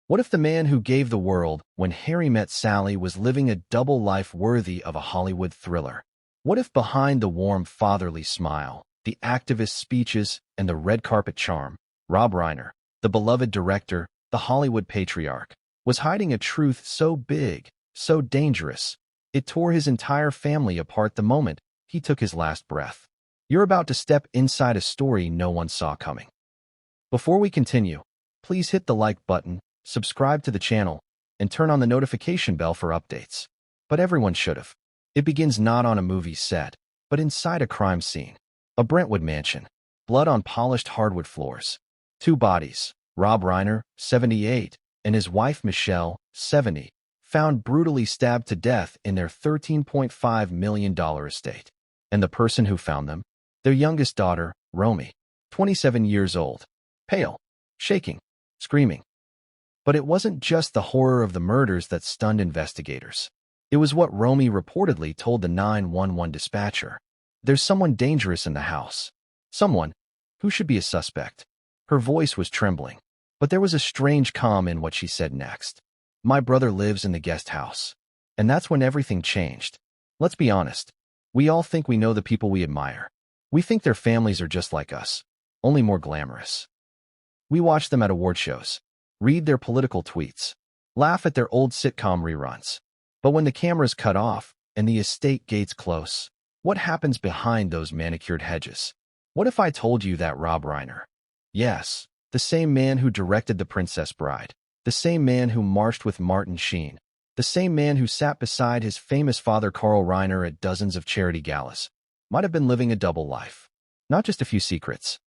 What if the man who gave the world When Harry Met Sally was living a double life worthy of a Hollywood thriller? What if behind the warm fatherly smile, the activist speeches, and the red carpet charm, Rob Reiner, the beloved director, the Hollywood patriarch, was hiding a truth so big, so dangerous, it tore his entire family apart the moment he took his last breath? You're about to step inside a story no one saw coming. Before we continue, please hit the like button, subscribe to the channel, and turn on the notification bell for updates. But everyone should have. It begins not on a movie set, but inside a crime scene. A Brentwood mansion. Blood on polished hardwood floors. Two bodies, Rob Reiner, 78, and his wife Michelle, 70, found brutally stabbed to death in their $13.5 million estate. And the person who found them? Their youngest daughter, Romy, 27 years old. Pale, shaking, screaming. But it wasn't just the horror of the murders that stunned investigators. It was what Romy reportedly told the 911 dispatcher. There's someone dangerous in the house. Someone who should be a suspect. Her voice was trembling, but there was a strange calm in what she said next. My brother lives in the guest house. And that's when everything changed. Let's be honest. We all think we know the people we admire. We think their families are just like us, only more glamorous. We watch them at award shows, read their political tweets, laugh at their old sitcom reruns. But when the cameras cut off and the estate gates close, what happens behind those manicured hedges? What if I told you that Rob Reiner, yes, the same man who directed The Princess Bride, the same man who marched with Martin Sheen, the same man who sat beside his famous father Carl Reiner at dozens of charity galas, might have been living a double life? Not just a few secrets.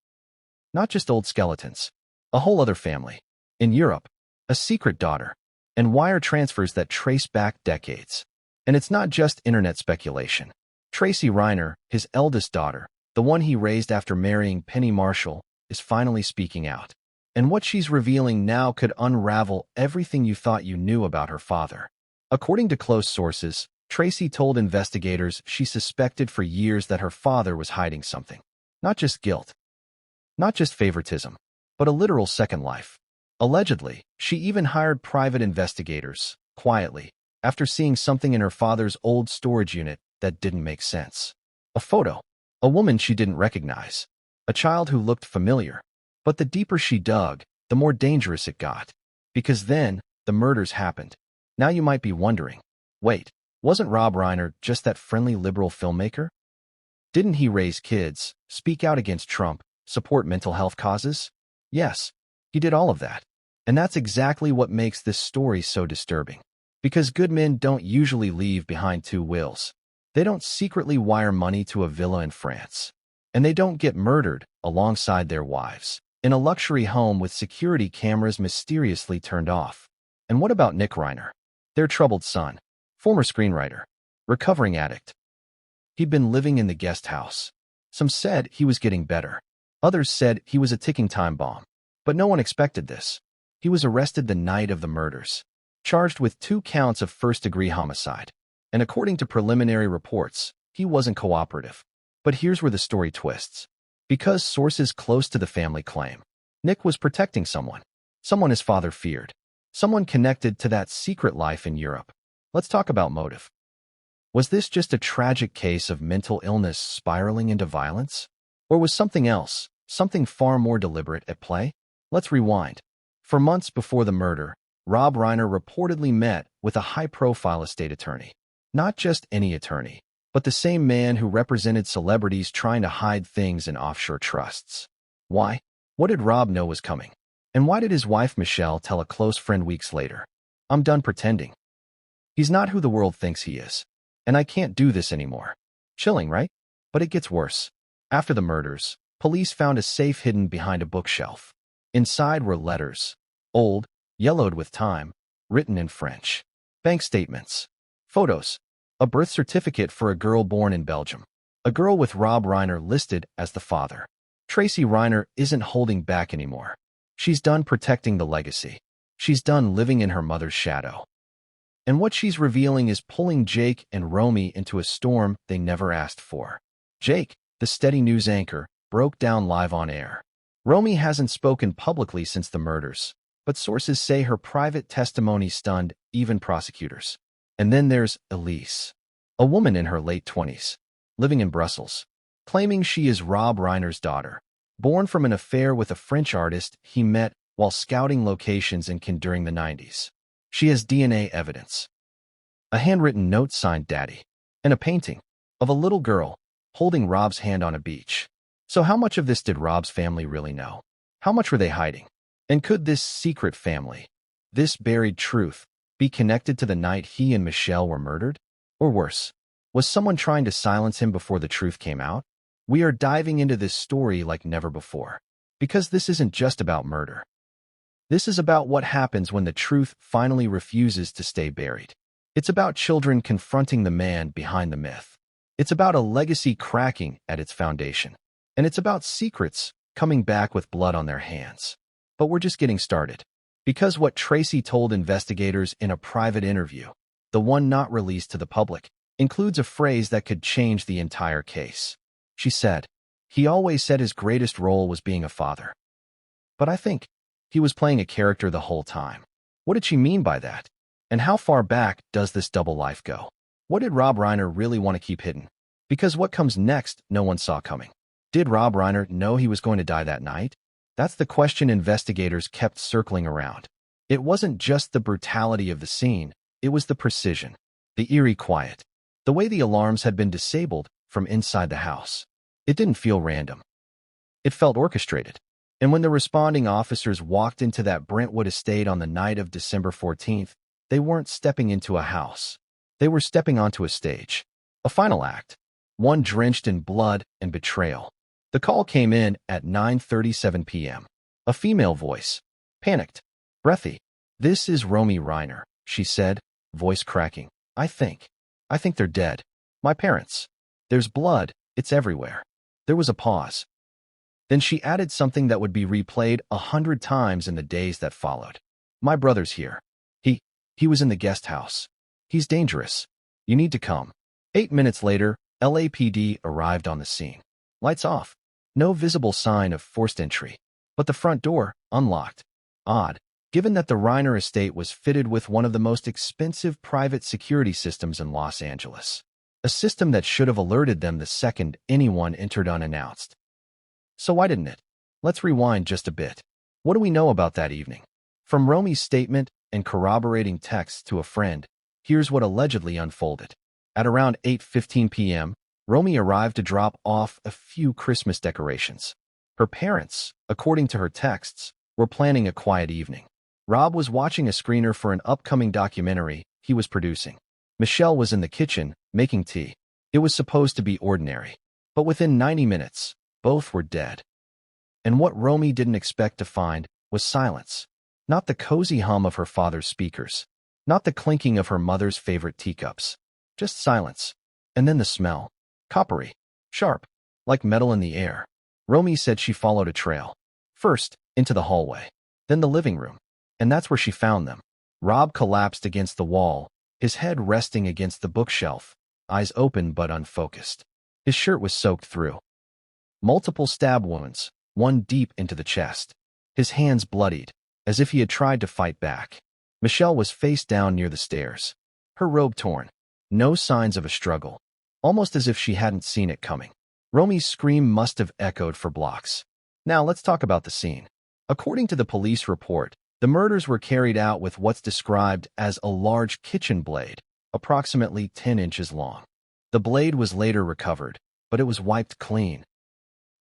Not just old skeletons. A whole other family. In Europe, a secret daughter, and wire transfers that trace back decades. And it's not just internet speculation. Tracy Reiner, his eldest daughter, the one he raised after marrying Penny Marshall, is finally speaking out. And what she's revealing now could unravel everything you thought you knew about her father. According to close sources, Tracy told investigators she suspected for years that her father was hiding something. Not just guilt. Not just favoritism, but a literal second life. Allegedly, she even hired private investigators, quietly, after seeing something in her father's old storage unit that didn't make sense. A photo. A woman she didn't recognize. A child who looked familiar. But the deeper she dug, the more dangerous it got. Because then, the murders happened. Now you might be wondering, wait, wasn't Rob Reiner just that friendly liberal filmmaker? Didn't he raise kids, speak out against Trump, support mental health causes? Yes, he did all of that. And that's exactly what makes this story so disturbing. Because good men don't usually leave behind two wills. They don't secretly wire money to a villa in France. And they don't get murdered alongside their wives in a luxury home with security cameras mysteriously turned off. And what about Nick Reiner? Their troubled son, former screenwriter, recovering addict. He'd been living in the guest house. Some said he was getting better. Others said he was a ticking time bomb. But no one expected this. He was arrested the night of the murders, charged with 2 counts of first-degree homicide. And according to preliminary reports, he wasn't cooperative. But here's where the story twists. Because sources close to the family claim, Nick was protecting someone. Someone his father feared. Someone connected to that secret life in Europe. Let's talk about motive. Was this just a tragic case of mental illness spiraling into violence? Or was something else, something far more deliberate at play? Let's rewind. For months before the murder, Rob Reiner reportedly met with a high-profile estate attorney. Not just any attorney, but the same man who represented celebrities trying to hide things in offshore trusts. Why? What did Rob know was coming? And why did his wife Michelle tell a close friend weeks later, "I'm done pretending. He's not who the world thinks he is. And I can't do this anymore." Chilling, right? But it gets worse. After the murders, police found a safe hidden behind a bookshelf. Inside were letters, old, yellowed with time, written in French. Bank statements, photos, a birth certificate for a girl born in Belgium. A girl with Rob Reiner listed as the father. Tracy Reiner isn't holding back anymore. She's done protecting the legacy. She's done living in her mother's shadow. And what she's revealing is pulling Jake and Romy into a storm they never asked for. Jake, the steady news anchor, broke down live on air. Romy hasn't spoken publicly since the murders, but sources say her private testimony stunned even prosecutors. And then there's Elise, a woman in her late 20s, living in Brussels, claiming she is Rob Reiner's daughter, born from an affair with a French artist he met while scouting locations in Cannes during the 90s. She has DNA evidence, a handwritten note signed Daddy, and a painting of a little girl holding Rob's hand on a beach. So how much of this did Rob's family really know? How much were they hiding? And could this secret family, this buried truth, be connected to the night he and Michelle were murdered? Or worse, was someone trying to silence him before the truth came out? We are diving into this story like never before, because this isn't just about murder. This is about what happens when the truth finally refuses to stay buried. It's about children confronting the man behind the myth. It's about a legacy cracking at its foundation. And it's about secrets coming back with blood on their hands. But we're just getting started. Because what Tracy told investigators in a private interview, the one not released to the public, includes a phrase that could change the entire case. She said, "He always said his greatest role was being a father. But I think he was playing a character the whole time." What did she mean by that? And how far back does this double life go? What did Rob Reiner really want to keep hidden? Because what comes next, no one saw coming. Did Rob Reiner know he was going to die that night? That's the question investigators kept circling around. It wasn't just the brutality of the scene, it was the precision, the eerie quiet, the way the alarms had been disabled from inside the house. It didn't feel random. It felt orchestrated. And when the responding officers walked into that Brentwood estate on the night of December 14th, they weren't stepping into a house. They were stepping onto a stage. A final act, one drenched in blood and betrayal. The call came in at 9:37 p.m. A female voice, panicked, breathy. "This is Romy Reiner," she said, voice cracking. I think they're dead. My parents. There's blood. It's everywhere." There was a pause. Then she added something that would be replayed 100 times in the days that followed. "My brother's here. He was in the guest house. He's dangerous. You need to come." 8 minutes later, LAPD arrived on the scene. Lights off. No visible sign of forced entry. But the front door, unlocked. Odd, given that the Reiner estate was fitted with one of the most expensive private security systems in Los Angeles. A system that should have alerted them the second anyone entered unannounced. So why didn't it? Let's rewind just a bit. What do we know about that evening? From Romy's statement and corroborating texts to a friend, here's what allegedly unfolded. At around 8:15 p.m., Romy arrived to drop off a few Christmas decorations. Her parents, according to her texts, were planning a quiet evening. Rob was watching a screener for an upcoming documentary he was producing. Michelle was in the kitchen, making tea. It was supposed to be ordinary. But within 90 minutes, both were dead. And what Romy didn't expect to find was silence. Not the cozy hum of her father's speakers. Not the clinking of her mother's favorite teacups. Just silence. And then the smell. Coppery. Sharp. Like metal in the air. Romy said she followed a trail. First, into the hallway. Then the living room. And that's where she found them. Rob collapsed against the wall, his head resting against the bookshelf, eyes open but unfocused. His shirt was soaked through. Multiple stab wounds, one deep into the chest. His hands bloodied, as if he had tried to fight back. Michelle was face down near the stairs. Her robe torn. No signs of a struggle. Almost as if she hadn't seen it coming. Romy's scream must have echoed for blocks. Now let's talk about the scene. According to the police report, the murders were carried out with what's described as a large kitchen blade, approximately 10 inches long. The blade was later recovered, but it was wiped clean.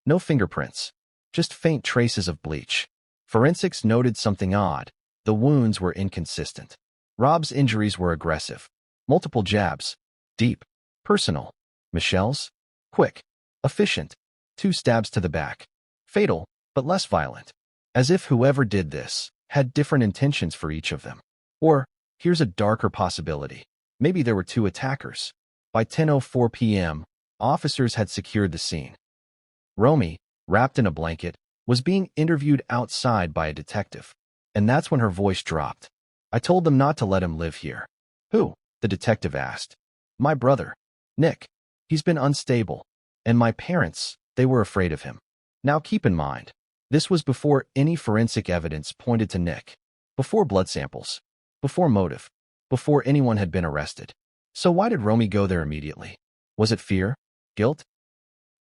No fingerprints, just faint traces of bleach. Forensics noted something odd. The wounds were inconsistent. Rob's injuries were aggressive. Multiple jabs. Deep. Personal. Michelle's? Quick. Efficient. 2 stabs to the back. Fatal, but less violent. As if whoever did this had different intentions for each of them. Or, here's a darker possibility. Maybe there were 2 attackers. By 10:04 p.m., officers had secured the scene. Romy, wrapped in a blanket, was being interviewed outside by a detective. And that's when her voice dropped. "I told them not to let him live here." "Who?" the detective asked. "My brother, Nick. He's been unstable. And my parents, they were afraid of him." Now keep in mind, this was before any forensic evidence pointed to Nick. before blood samples, before motive, before anyone had been arrested. So why did Romy go there immediately? Was it fear? Guilt?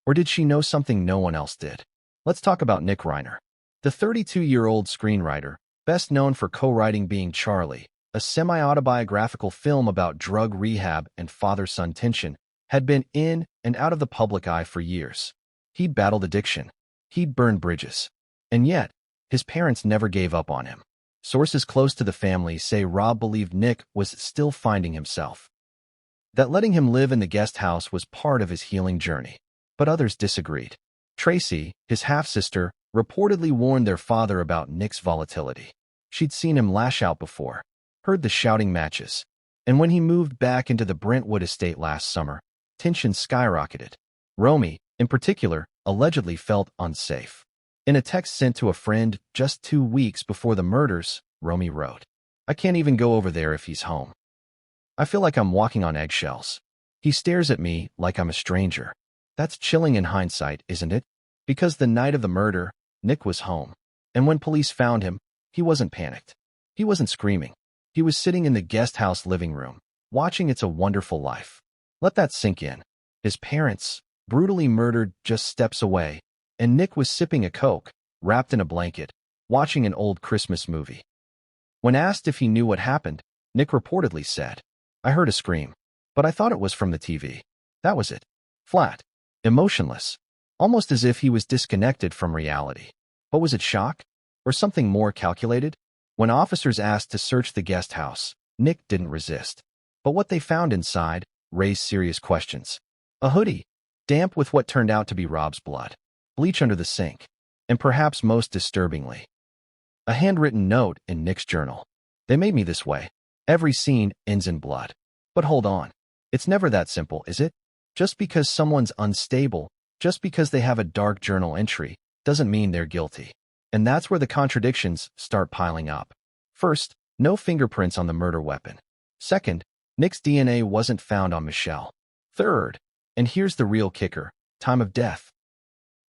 Or did she know something no one else did? Let's talk about Nick Reiner. The 32-year-old screenwriter, best known for co-writing Being Charlie, a semi-autobiographical film about drug rehab and father-son tension, had been in and out of the public eye for years. He'd battled addiction. He'd burned bridges. And yet, his parents never gave up on him. Sources close to the family say Rob believed Nick was still finding himself, that letting him live in the guest house was part of his healing journey. But others disagreed. Tracy, his half-sister, reportedly warned their father about Nick's volatility. She'd seen him lash out before, heard the shouting matches, and when he moved back into the Brentwood estate last summer, tension skyrocketed. Romy, in particular, allegedly felt unsafe. In a text sent to a friend just 2 weeks before the murders, Romy wrote, "I can't even go over there if he's home. I feel like I'm walking on eggshells. He stares at me like I'm a stranger." That's chilling in hindsight, isn't it? Because the night of the murder, Nick was home. And when police found him, he wasn't panicked. He wasn't screaming. He was sitting in the guest house living room, watching It's a Wonderful Life. Let that sink in. His parents, brutally murdered just steps away, and Nick was sipping a Coke, wrapped in a blanket, watching an old Christmas movie. When asked if he knew what happened, Nick reportedly said, "I heard a scream, but I thought it was from the TV. That was it." Flat. Emotionless. Almost as if he was disconnected from reality. But was it shock? Or something more calculated? When officers asked to search the guest house, Nick didn't resist. But what they found inside raised serious questions. A hoodie, damp with what turned out to be Rob's blood. Bleach under the sink. And perhaps most disturbingly, a handwritten note in Nick's journal. "They made me this way. Every scene ends in blood." But hold on. It's never that simple, is it? Just because someone's unstable, just because they have a dark journal entry, doesn't mean they're guilty. And that's where the contradictions start piling up. First, no fingerprints on the murder weapon. Second, Nick's DNA wasn't found on Michelle. Third, and here's the real kicker, time of death.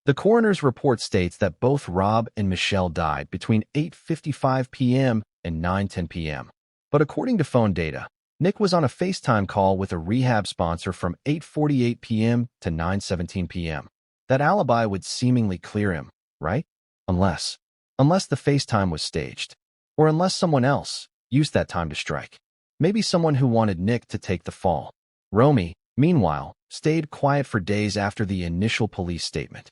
The coroner's report states that both Rob and Michelle died between 8:55 p.m. and 9:10 p.m. But according to phone data, Nick was on a FaceTime call with a rehab sponsor from 8:48 p.m. to 9:17 p.m. That alibi would seemingly clear him, right? Unless the FaceTime was staged. Or unless someone else used that time to strike. Maybe someone who wanted Nick to take the fall. Romy, meanwhile, stayed quiet for days after the initial police statement.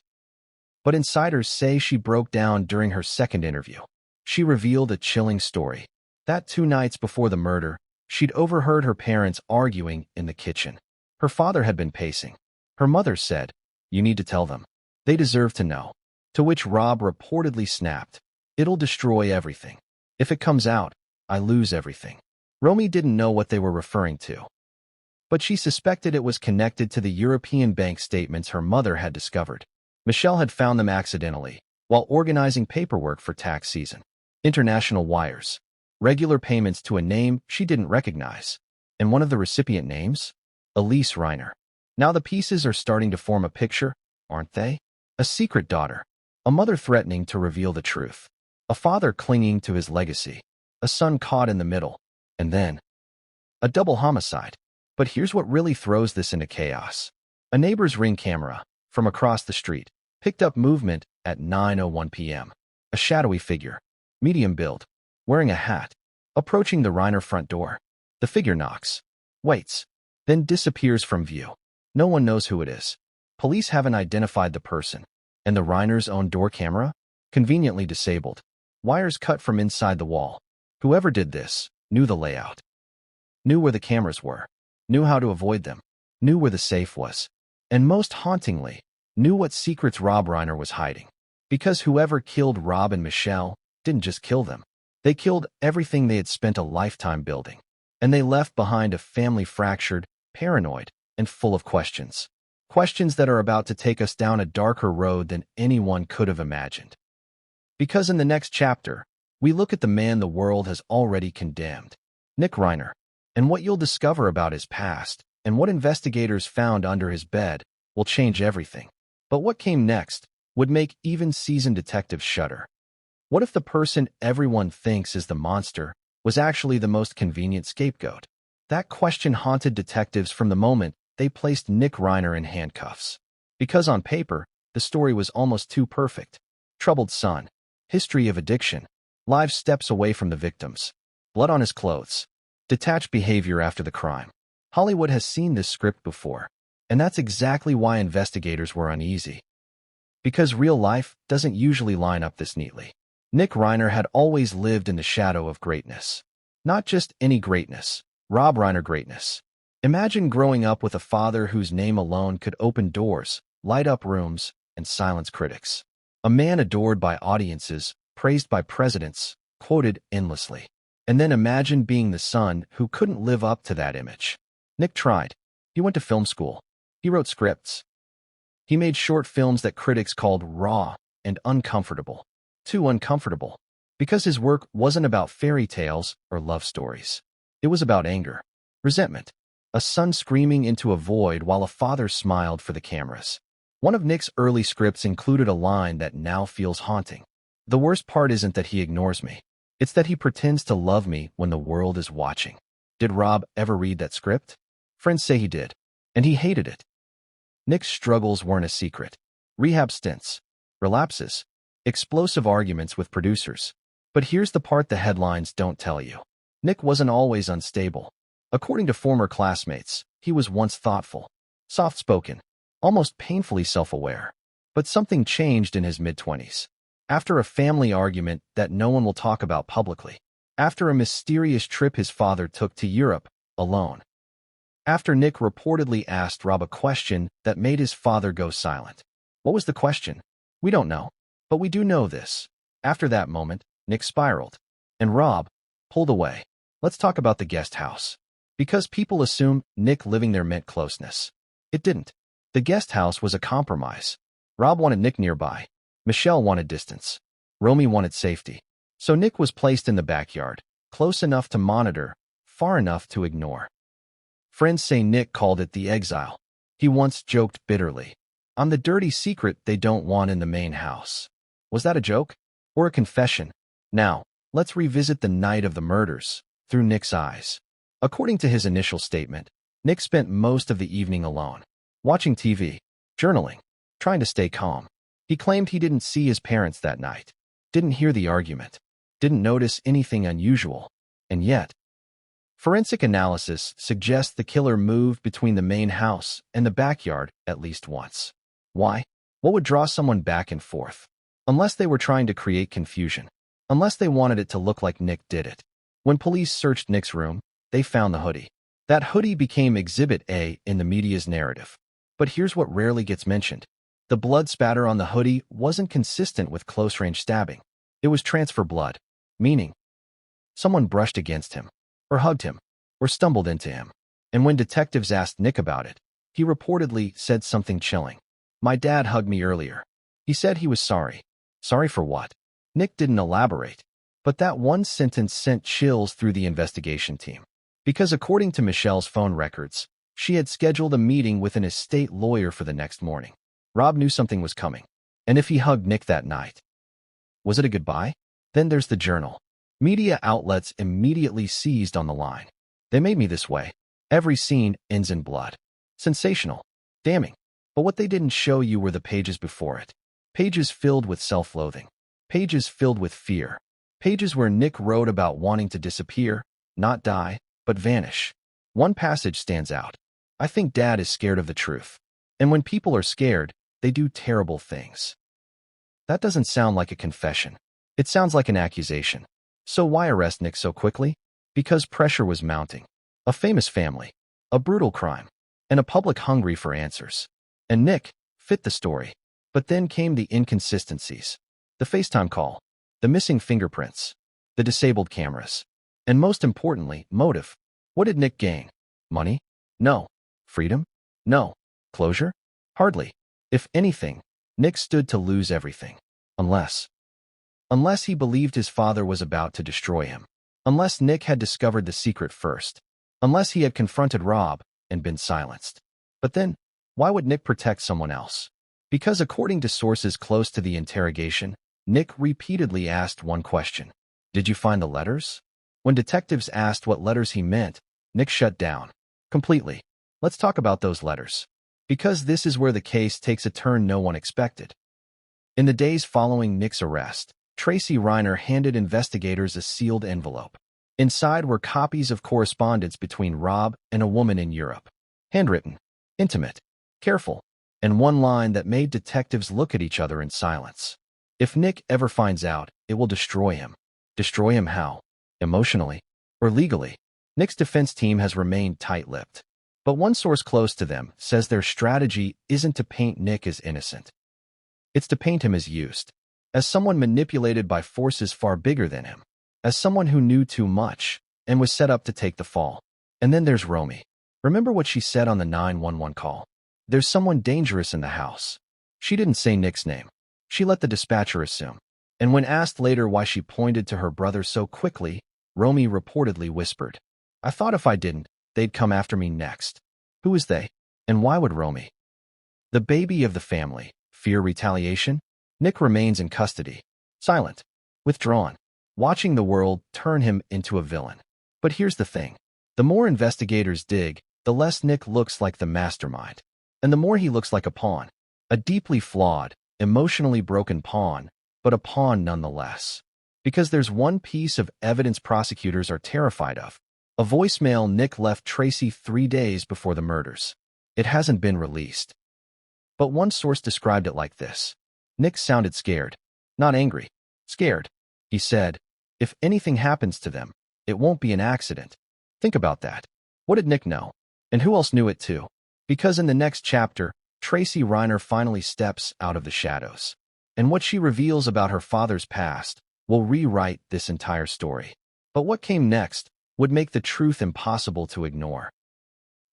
But insiders say she broke down during her second interview. She revealed a chilling story. That 2 nights before the murder, she'd overheard her parents arguing in the kitchen. Her father had been pacing. Her mother said, "You need to tell them. They deserve to know." To which Rob reportedly snapped, "It'll destroy everything. If it comes out, I lose everything." Romy didn't know what they were referring to, but she suspected it was connected to the European bank statements her mother had discovered. Michelle had found them accidentally, while organizing paperwork for tax season. International wires. Regular payments to a name she didn't recognize. And one of the recipient names? Elise Reiner. Now the pieces are starting to form a picture, aren't they? A secret daughter. A mother threatening to reveal the truth. A father clinging to his legacy. A son caught in the middle. And then a double homicide. But here's what really throws this into chaos. A neighbor's Ring camera, from across the street, picked up movement at 9:01 p.m. A shadowy figure, medium build, wearing a hat, approaching the Reiner front door. The figure knocks, waits, then disappears from view. No one knows who it is. Police haven't identified the person. And the Reiner's own door camera? Conveniently disabled. Wires cut from inside the wall. Whoever did this knew the layout. Knew where the cameras were. Knew how to avoid them. Knew where the safe was. And most hauntingly, knew what secrets Rob Reiner was hiding. Because whoever killed Rob and Michelle didn't just kill them. They killed everything they had spent a lifetime building. And they left behind a family fractured, paranoid, and full of questions. Questions that are about to take us down a darker road than anyone could have imagined. Because in the next chapter, we look at the man the world has already condemned, Nick Reiner, and what you'll discover about his past and what investigators found under his bed will change everything. But what came next would make even seasoned detectives shudder. What if the person everyone thinks is the monster was actually the most convenient scapegoat? That question haunted detectives from the moment they placed Nick Reiner in handcuffs. Because on paper, the story was almost too perfect. Troubled son, history of addiction, live steps away from the victims, blood on his clothes, detached behavior after the crime. Hollywood has seen this script before, and that's exactly why investigators were uneasy. Because real life doesn't usually line up this neatly. Nick Reiner had always lived in the shadow of greatness. Not just any greatness, Rob Reiner greatness. Imagine growing up with a father whose name alone could open doors, light up rooms, and silence critics. A man adored by audiences, praised by presidents, quoted endlessly. And then imagine being the son who couldn't live up to that image. Nick tried. He went to film school. He wrote scripts. He made short films that critics called raw and uncomfortable. Too uncomfortable. Because his work wasn't about fairy tales or love stories. It was about anger, resentment, a son screaming into a void while a father smiled for the cameras. One of Nick's early scripts included a line that now feels haunting. The worst part isn't that he ignores me. It's that he pretends to love me when the world is watching. Did Rob ever read that script? Friends say he did, and he hated it. Nick's struggles weren't a secret. Rehab stints, relapses, explosive arguments with producers. But here's the part the headlines don't tell you. Nick wasn't always unstable. According to former classmates, he was once thoughtful, soft-spoken, almost painfully self-aware. But something changed in his mid-20s. After a family argument that no one will talk about publicly. After a mysterious trip his father took to Europe, alone. After Nick reportedly asked Rob a question that made his father go silent. What was the question? We don't know. But we do know this. After that moment, Nick spiraled. And Rob pulled away. Let's talk about the guest house. Because people assume Nick living there meant closeness. It didn't. The guest house was a compromise. Rob wanted Nick nearby. Michelle wanted distance. Romy wanted safety. So Nick was placed in the backyard, close enough to monitor, far enough to ignore. Friends say Nick called it the exile. He once joked bitterly. I'm the dirty secret they don't want in the main house. Was that a joke? Or a confession? Now, let's revisit the night of the murders, through Nick's eyes. According to his initial statement, Nick spent most of the evening alone, watching TV, journaling, trying to stay calm. He claimed he didn't see his parents that night, didn't hear the argument, didn't notice anything unusual, and yet, forensic analysis suggests the killer moved between the main house and the backyard at least once. Why? What would draw someone back and forth? Unless they were trying to create confusion. Unless they wanted it to look like Nick did it. When police searched Nick's room, they found the hoodie. That hoodie became Exhibit A in the media's narrative. But here's what rarely gets mentioned. The blood spatter on the hoodie wasn't consistent with close-range stabbing. It was transfer blood, meaning someone brushed against him, or hugged him, or stumbled into him. And when detectives asked Nick about it, he reportedly said something chilling. My dad hugged me earlier. He said he was sorry. Sorry for what? Nick didn't elaborate. But that one sentence sent chills through the investigation team. Because according to Michelle's phone records, she had scheduled a meeting with an estate lawyer for the next morning. Rob knew something was coming. And if he hugged Nick that night, was it a goodbye? Then there's the journal. Media outlets immediately seized on the line. They made me this way. Every scene ends in blood. Sensational. Damning. But what they didn't show you were the pages before it. Pages filled with self-loathing. Pages filled with fear. Pages where Nick wrote about wanting to disappear, not die, but vanish. One passage stands out. I think Dad is scared of the truth. And when people are scared, they do terrible things. That doesn't sound like a confession. It sounds like an accusation. So why arrest Nick so quickly? Because pressure was mounting. A famous family, a brutal crime, and a public hungry for answers. And Nick fit the story. But then came the inconsistencies. The FaceTime call, the missing fingerprints, the disabled cameras, and most importantly, motive. What did Nick gain? Money? No. Freedom? No. Closure? Hardly. If anything, Nick stood to lose everything. Unless he believed his father was about to destroy him. Unless Nick had discovered the secret first. Unless he had confronted Rob and been silenced. But then, why would Nick protect someone else? Because according to sources close to the interrogation, Nick repeatedly asked one question. Did you find the letters? When detectives asked what letters he meant, Nick shut down. Completely. Let's talk about those letters. Because this is where the case takes a turn no one expected. In the days following Nick's arrest, Tracy Reiner handed investigators a sealed envelope. Inside were copies of correspondence between Rob and a woman in Europe. Handwritten, intimate, careful, and one line that made detectives look at each other in silence. If Nick ever finds out, it will destroy him. Destroy him how? Emotionally? Or legally? Nick's defense team has remained tight-lipped. But one source close to them says their strategy isn't to paint Nick as innocent. It's to paint him as used, as someone manipulated by forces far bigger than him, as someone who knew too much and was set up to take the fall. And then there's Romy. Remember what she said on the 911 call? There's someone dangerous in the house. She didn't say Nick's name. She let the dispatcher assume. And when asked later why she pointed to her brother so quickly, Romy reportedly whispered, "I thought if I didn't, they'd come after me next." Who is they? And why would Romy? The baby of the family. Fear retaliation? Nick remains in custody. Silent. Withdrawn. Watching the world turn him into a villain. But here's the thing. The more investigators dig, the less Nick looks like the mastermind. And the more he looks like a pawn. A deeply flawed, emotionally broken pawn, but a pawn nonetheless. Because there's one piece of evidence prosecutors are terrified of. A voicemail Nick left Tracy 3 days before the murders. It hasn't been released. But one source described it like this. Nick sounded scared. Not angry. Scared. He said, "If anything happens to them, it won't be an accident." Think about that. What did Nick know? And who else knew it too? Because in the next chapter, Tracy Reiner finally steps out of the shadows. And what she reveals about her father's past will rewrite this entire story. But what came next would make the truth impossible to ignore.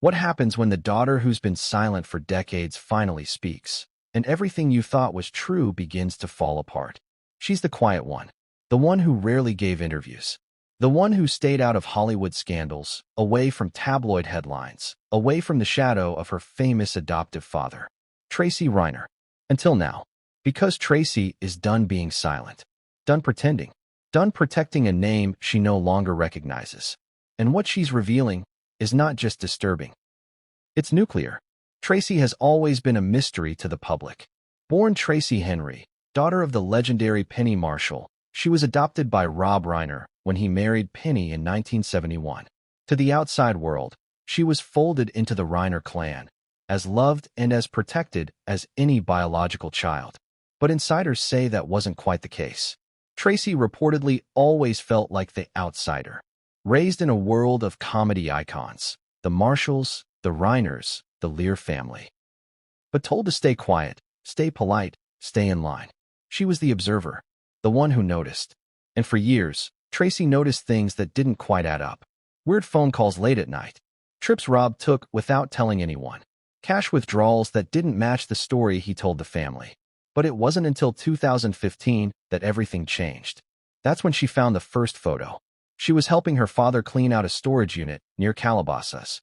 What happens when the daughter who's been silent for decades finally speaks, and everything you thought was true begins to fall apart? She's the quiet one, the one who rarely gave interviews, the one who stayed out of Hollywood scandals, away from tabloid headlines, away from the shadow of her famous adoptive father, Tracy Reiner. Until now. Because Tracy is done being silent, done pretending, done protecting a name she no longer recognizes. And what she's revealing is not just disturbing. It's nuclear. Tracy has always been a mystery to the public. Born Tracy Henry, daughter of the legendary Penny Marshall, she was adopted by Rob Reiner when he married Penny in 1971. To the outside world, she was folded into the Reiner clan, as loved and as protected as any biological child. But insiders say that wasn't quite the case. Tracy reportedly always felt like the outsider. Raised in a world of comedy icons, the Marshalls, the Reiners, the Lear family. But told to stay quiet, stay polite, stay in line. She was the observer, the one who noticed. And for years, Tracy noticed things that didn't quite add up. Weird phone calls late at night. Trips Rob took without telling anyone. Cash withdrawals that didn't match the story he told the family. But it wasn't until 2015 that everything changed. That's when she found the first photo. She was helping her father clean out a storage unit near Calabasas.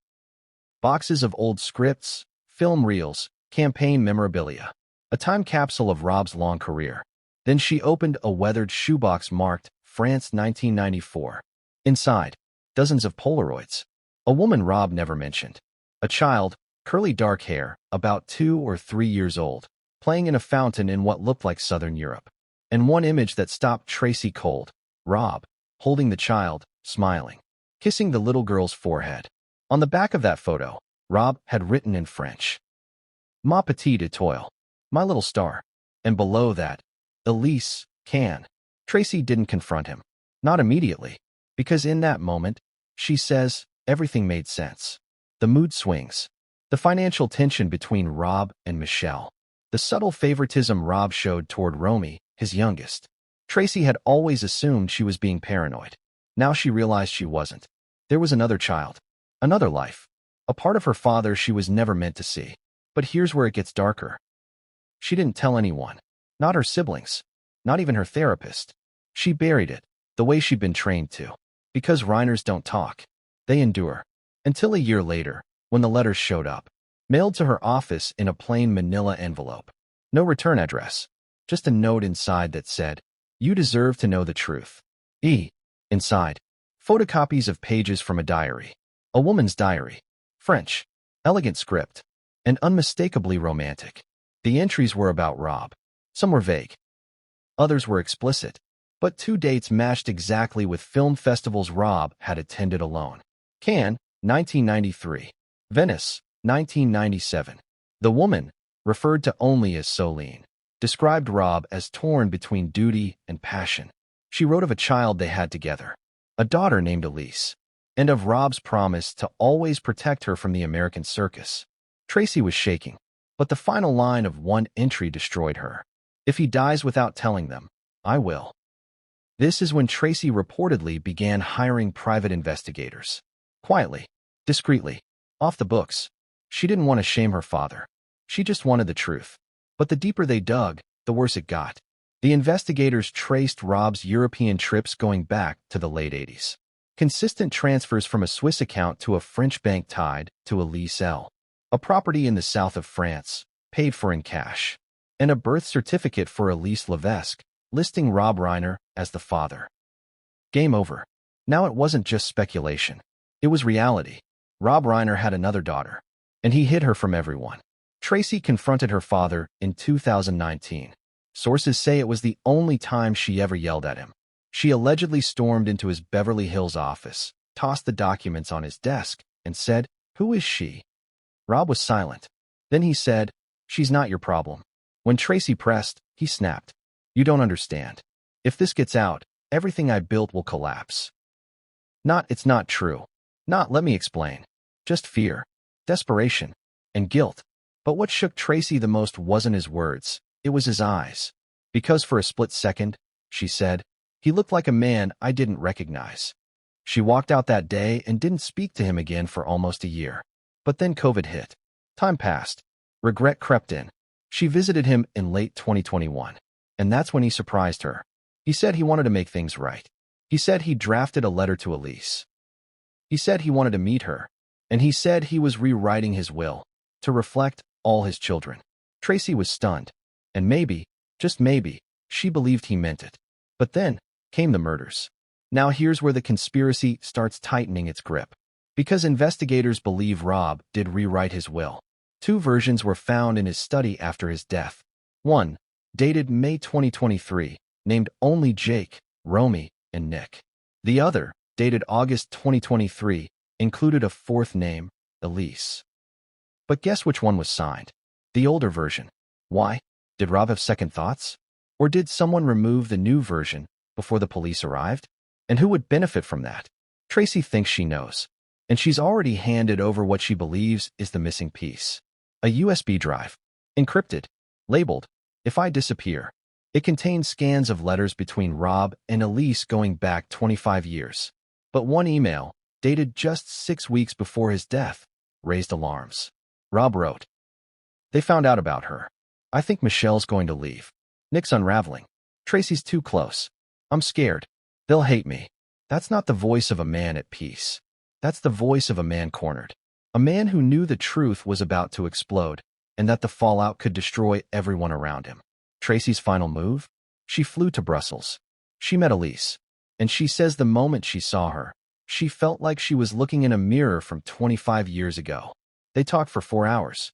Boxes of old scripts, film reels, campaign memorabilia. A time capsule of Rob's long career. Then she opened a weathered shoebox marked France 1994. Inside, dozens of Polaroids. A woman Rob never mentioned. A child, curly dark hair, about 2 or 3 years old, playing in a fountain in what looked like Southern Europe. And one image that stopped Tracy cold. Rob, holding the child, smiling, kissing the little girl's forehead. On the back of that photo, Rob had written in French, "Ma petite étoile," my little star. And below that, "Elise, can." Tracy didn't confront him. Not immediately. Because in that moment, she says, everything made sense. The mood swings. The financial tension between Rob and Michelle. The subtle favoritism Rob showed toward Romy, his youngest. Tracy had always assumed she was being paranoid. Now she realized she wasn't. There was another child. Another life. A part of her father she was never meant to see. But here's where it gets darker. She didn't tell anyone. Not her siblings. Not even her therapist. She buried it, the way she'd been trained to. Because Reiners don't talk. They endure. Until a year later, when the letters showed up. Mailed to her office in a plain manila envelope. No return address. just a note inside that said, "You deserve to know the truth." Inside, photocopies of pages from a diary. A woman's diary. French. Elegant script. And unmistakably romantic. The entries were about Rob. Some were vague. Others were explicit. But 2 dates matched exactly with film festivals Rob had attended alone. Cannes, 1993. Venice, 1997. The woman, referred to only as Soline, described Rob as torn between duty and passion. She wrote of a child they had together, a daughter named Elise, and of Rob's promise to always protect her from the American circus. Tracy was shaking, but the final line of one entry destroyed her. "If he dies without telling them, I will." This is when Tracy reportedly began hiring private investigators. Quietly, discreetly, off the books. She didn't want to shame her father. She just wanted the truth. But the deeper they dug, the worse it got. The investigators traced Rob's European trips going back to the late 80s. Consistent transfers from a Swiss account to a French bank tied to Elise L., a property in the south of France, paid for in cash, and a birth certificate for Elise Levesque, listing Rob Reiner as the father. Game over. Now it wasn't just speculation. It was reality. Rob Reiner had another daughter, and he hid her from everyone. Tracy confronted her father in 2019. Sources say it was the only time she ever yelled at him. She allegedly stormed into his Beverly Hills office, tossed the documents on his desk, and said, "Who is she?" Rob was silent. Then he said, "She's not your problem." When Tracy pressed, he snapped, "You don't understand. If this gets out, everything I built will collapse." Not, "It's not true." Not, "Let me explain." Just fear, desperation, and guilt. But what shook Tracy the most wasn't his words, it was his eyes. "Because for a split second," she said, "he looked like a man I didn't recognize." She walked out that day and didn't speak to him again for almost a year. But then COVID hit. Time passed. Regret crept in. She visited him in late 2021. And that's when he surprised her. He said he wanted to make things right. He said he drafted a letter to Elise. He said he wanted to meet her. And he said he was rewriting his will to reflect all his children. Tracy was stunned. And maybe, just maybe, she believed he meant it. But then came the murders. Now here's where the conspiracy starts tightening its grip. Because investigators believe Rob did rewrite his will. 2 versions were found in his study after his death. One, dated May 2023, named only Jake, Romy, and Nick. The other, dated August 2023, included a 4th name, Elise. But guess which one was signed? The older version. Why? Did Rob have second thoughts? Or did someone remove the new version before the police arrived? And who would benefit from that? Tracy thinks she knows. And she's already handed over what she believes is the missing piece. A USB drive. Encrypted. Labeled, "If I disappear." It contains scans of letters between Rob and Elise going back 25 years. But one email, dated just 6 weeks before his death, raised alarms. Rob wrote, "They found out about her. I think Michelle's going to leave. Nick's unraveling. Tracy's too close. I'm scared. They'll hate me." That's not the voice of a man at peace. That's the voice of a man cornered. A man who knew the truth was about to explode and that the fallout could destroy everyone around him. Tracy's final move? She flew to Brussels. She met Elise. And she says the moment she saw her, she felt like she was looking in a mirror from 25 years ago. They talked for 4 hours.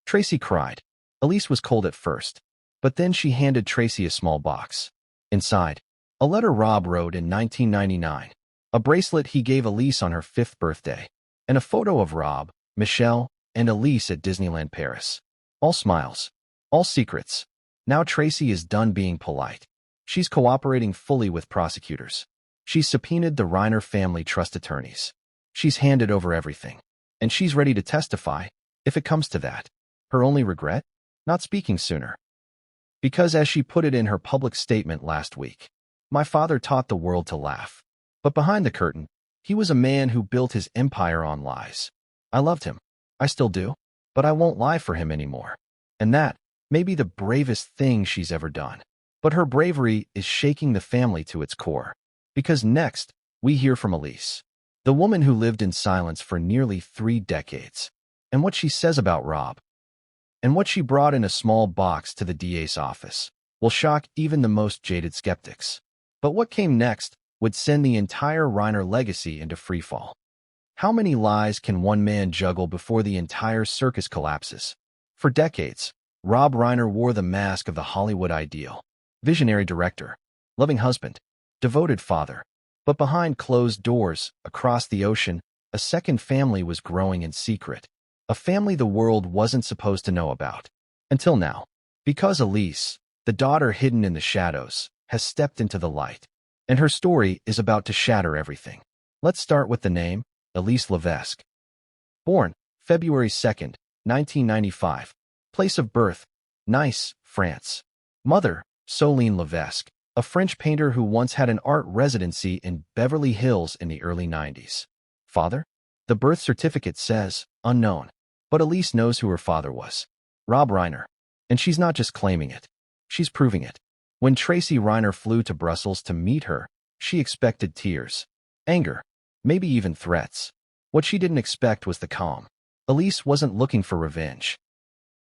Tracy cried. Elise was cold at first, but then she handed Tracy a small box. Inside, a letter Rob wrote in 1999, a bracelet he gave Elise on her 5th birthday, and a photo of Rob, Michelle, and Elise at Disneyland Paris. All smiles. All secrets. Now Tracy is done being polite. She's cooperating fully with prosecutors. She's subpoenaed the Reiner family trust attorneys. She's handed over everything. And she's ready to testify, if it comes to that. Her only regret? Not speaking sooner. Because as she put it in her public statement last week, "My father taught the world to laugh. But behind the curtain, he was a man who built his empire on lies. I loved him. I still do. But I won't lie for him anymore." And that may be the bravest thing she's ever done. But her bravery is shaking the family to its core. Because next, we hear from Elise, the woman who lived in silence for nearly 3 decades, and what she says about Rob, and what she brought in a small box to the DA's office. will shock even the most jaded skeptics. But what came next would send the entire Reiner legacy into freefall. How many lies can one man juggle before the entire circus collapses? For decades, Rob Reiner wore the mask of the Hollywood ideal. Visionary director, loving husband, devoted father. But behind closed doors, across the ocean, a second family was growing in secret. A family the world wasn't supposed to know about. Until now. Because Elise, the daughter hidden in the shadows, has stepped into the light. And her story is about to shatter everything. Let's start with the name, Elise Levesque. Born February 2nd, 1995. Place of birth, Nice, France. Mother, Soline Levesque, a French painter who once had an art residency in Beverly Hills in the early 90s. Father? The birth certificate says, unknown. But Elise knows who her father was. Rob Reiner. And she's not just claiming it. She's proving it. When Tracy Reiner flew to Brussels to meet her, she expected tears, anger, maybe even threats. What she didn't expect was the calm. Elise wasn't looking for revenge.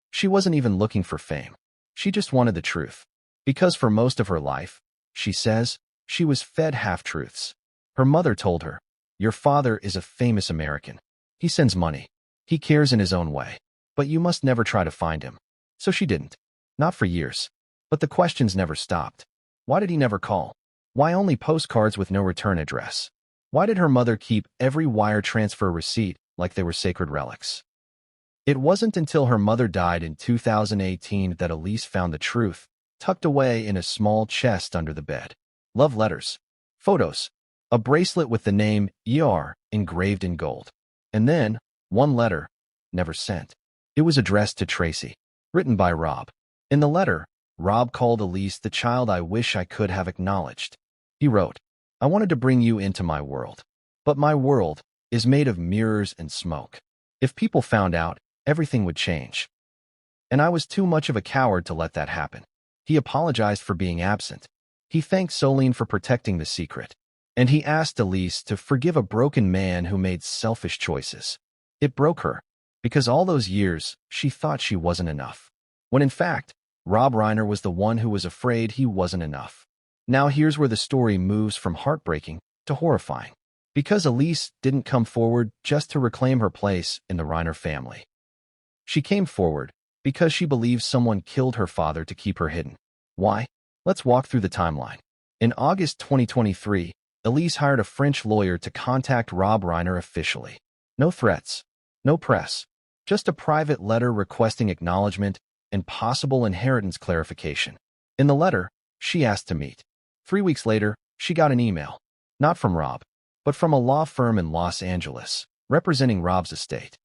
She wasn't even looking for fame. She just wanted the truth. Because for most of her life, she says, she was fed half-truths. Her mother told her, "Your father is a famous American. He sends money. He cares in his own way. But you must never try to find him." So she didn't. Not for years. But the questions never stopped. Why did he never call? Why only postcards with no return address? Why did her mother keep every wire transfer receipt like they were sacred relics? It wasn't until her mother died in 2018 that Elise found the truth, tucked away in a small chest under the bed. Love letters, photos, a bracelet with the name ER engraved in gold. And then, one letter, never sent. It was addressed to Tracy, written by Rob. In the letter, Rob called Elise the child I wish I could have acknowledged. He wrote, "I wanted to bring you into my world. But my world is made of mirrors and smoke. If people found out, everything would change. And I was too much of a coward to let that happen." He apologized for being absent. He thanked Soline for protecting the secret. And he asked Elise to forgive a broken man who made selfish choices. It broke her, because all those years, she thought she wasn't enough. When in fact, Rob Reiner was the one who was afraid he wasn't enough. Now here's where the story moves from heartbreaking to horrifying. Because Elise didn't come forward just to reclaim her place in the Reiner family. She came forward because she believes someone killed her father to keep her hidden. Why? Let's walk through the timeline. In August 2023, Elise hired a French lawyer to contact Rob Reiner officially. No threats, no press, just a private letter requesting acknowledgement and possible inheritance clarification. In the letter, she asked to meet. 3 weeks later, she got an email. Not from Rob, but from a law firm in Los Angeles, representing Rob's estate.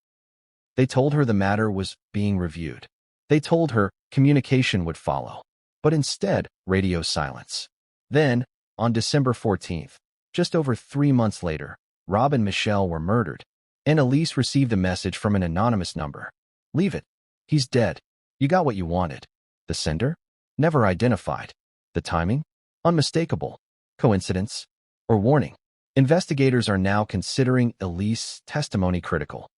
They told her the matter was being reviewed. They told her communication would follow. But instead, radio silence. Then, on December 14th, just over 3 months later, Rob and Michelle were murdered. And Elise received a message from an anonymous number. "Leave it. He's dead. You got what you wanted." The sender? Never identified. The timing? Unmistakable. Coincidence? Or warning? Investigators are now considering Elise's testimony critical.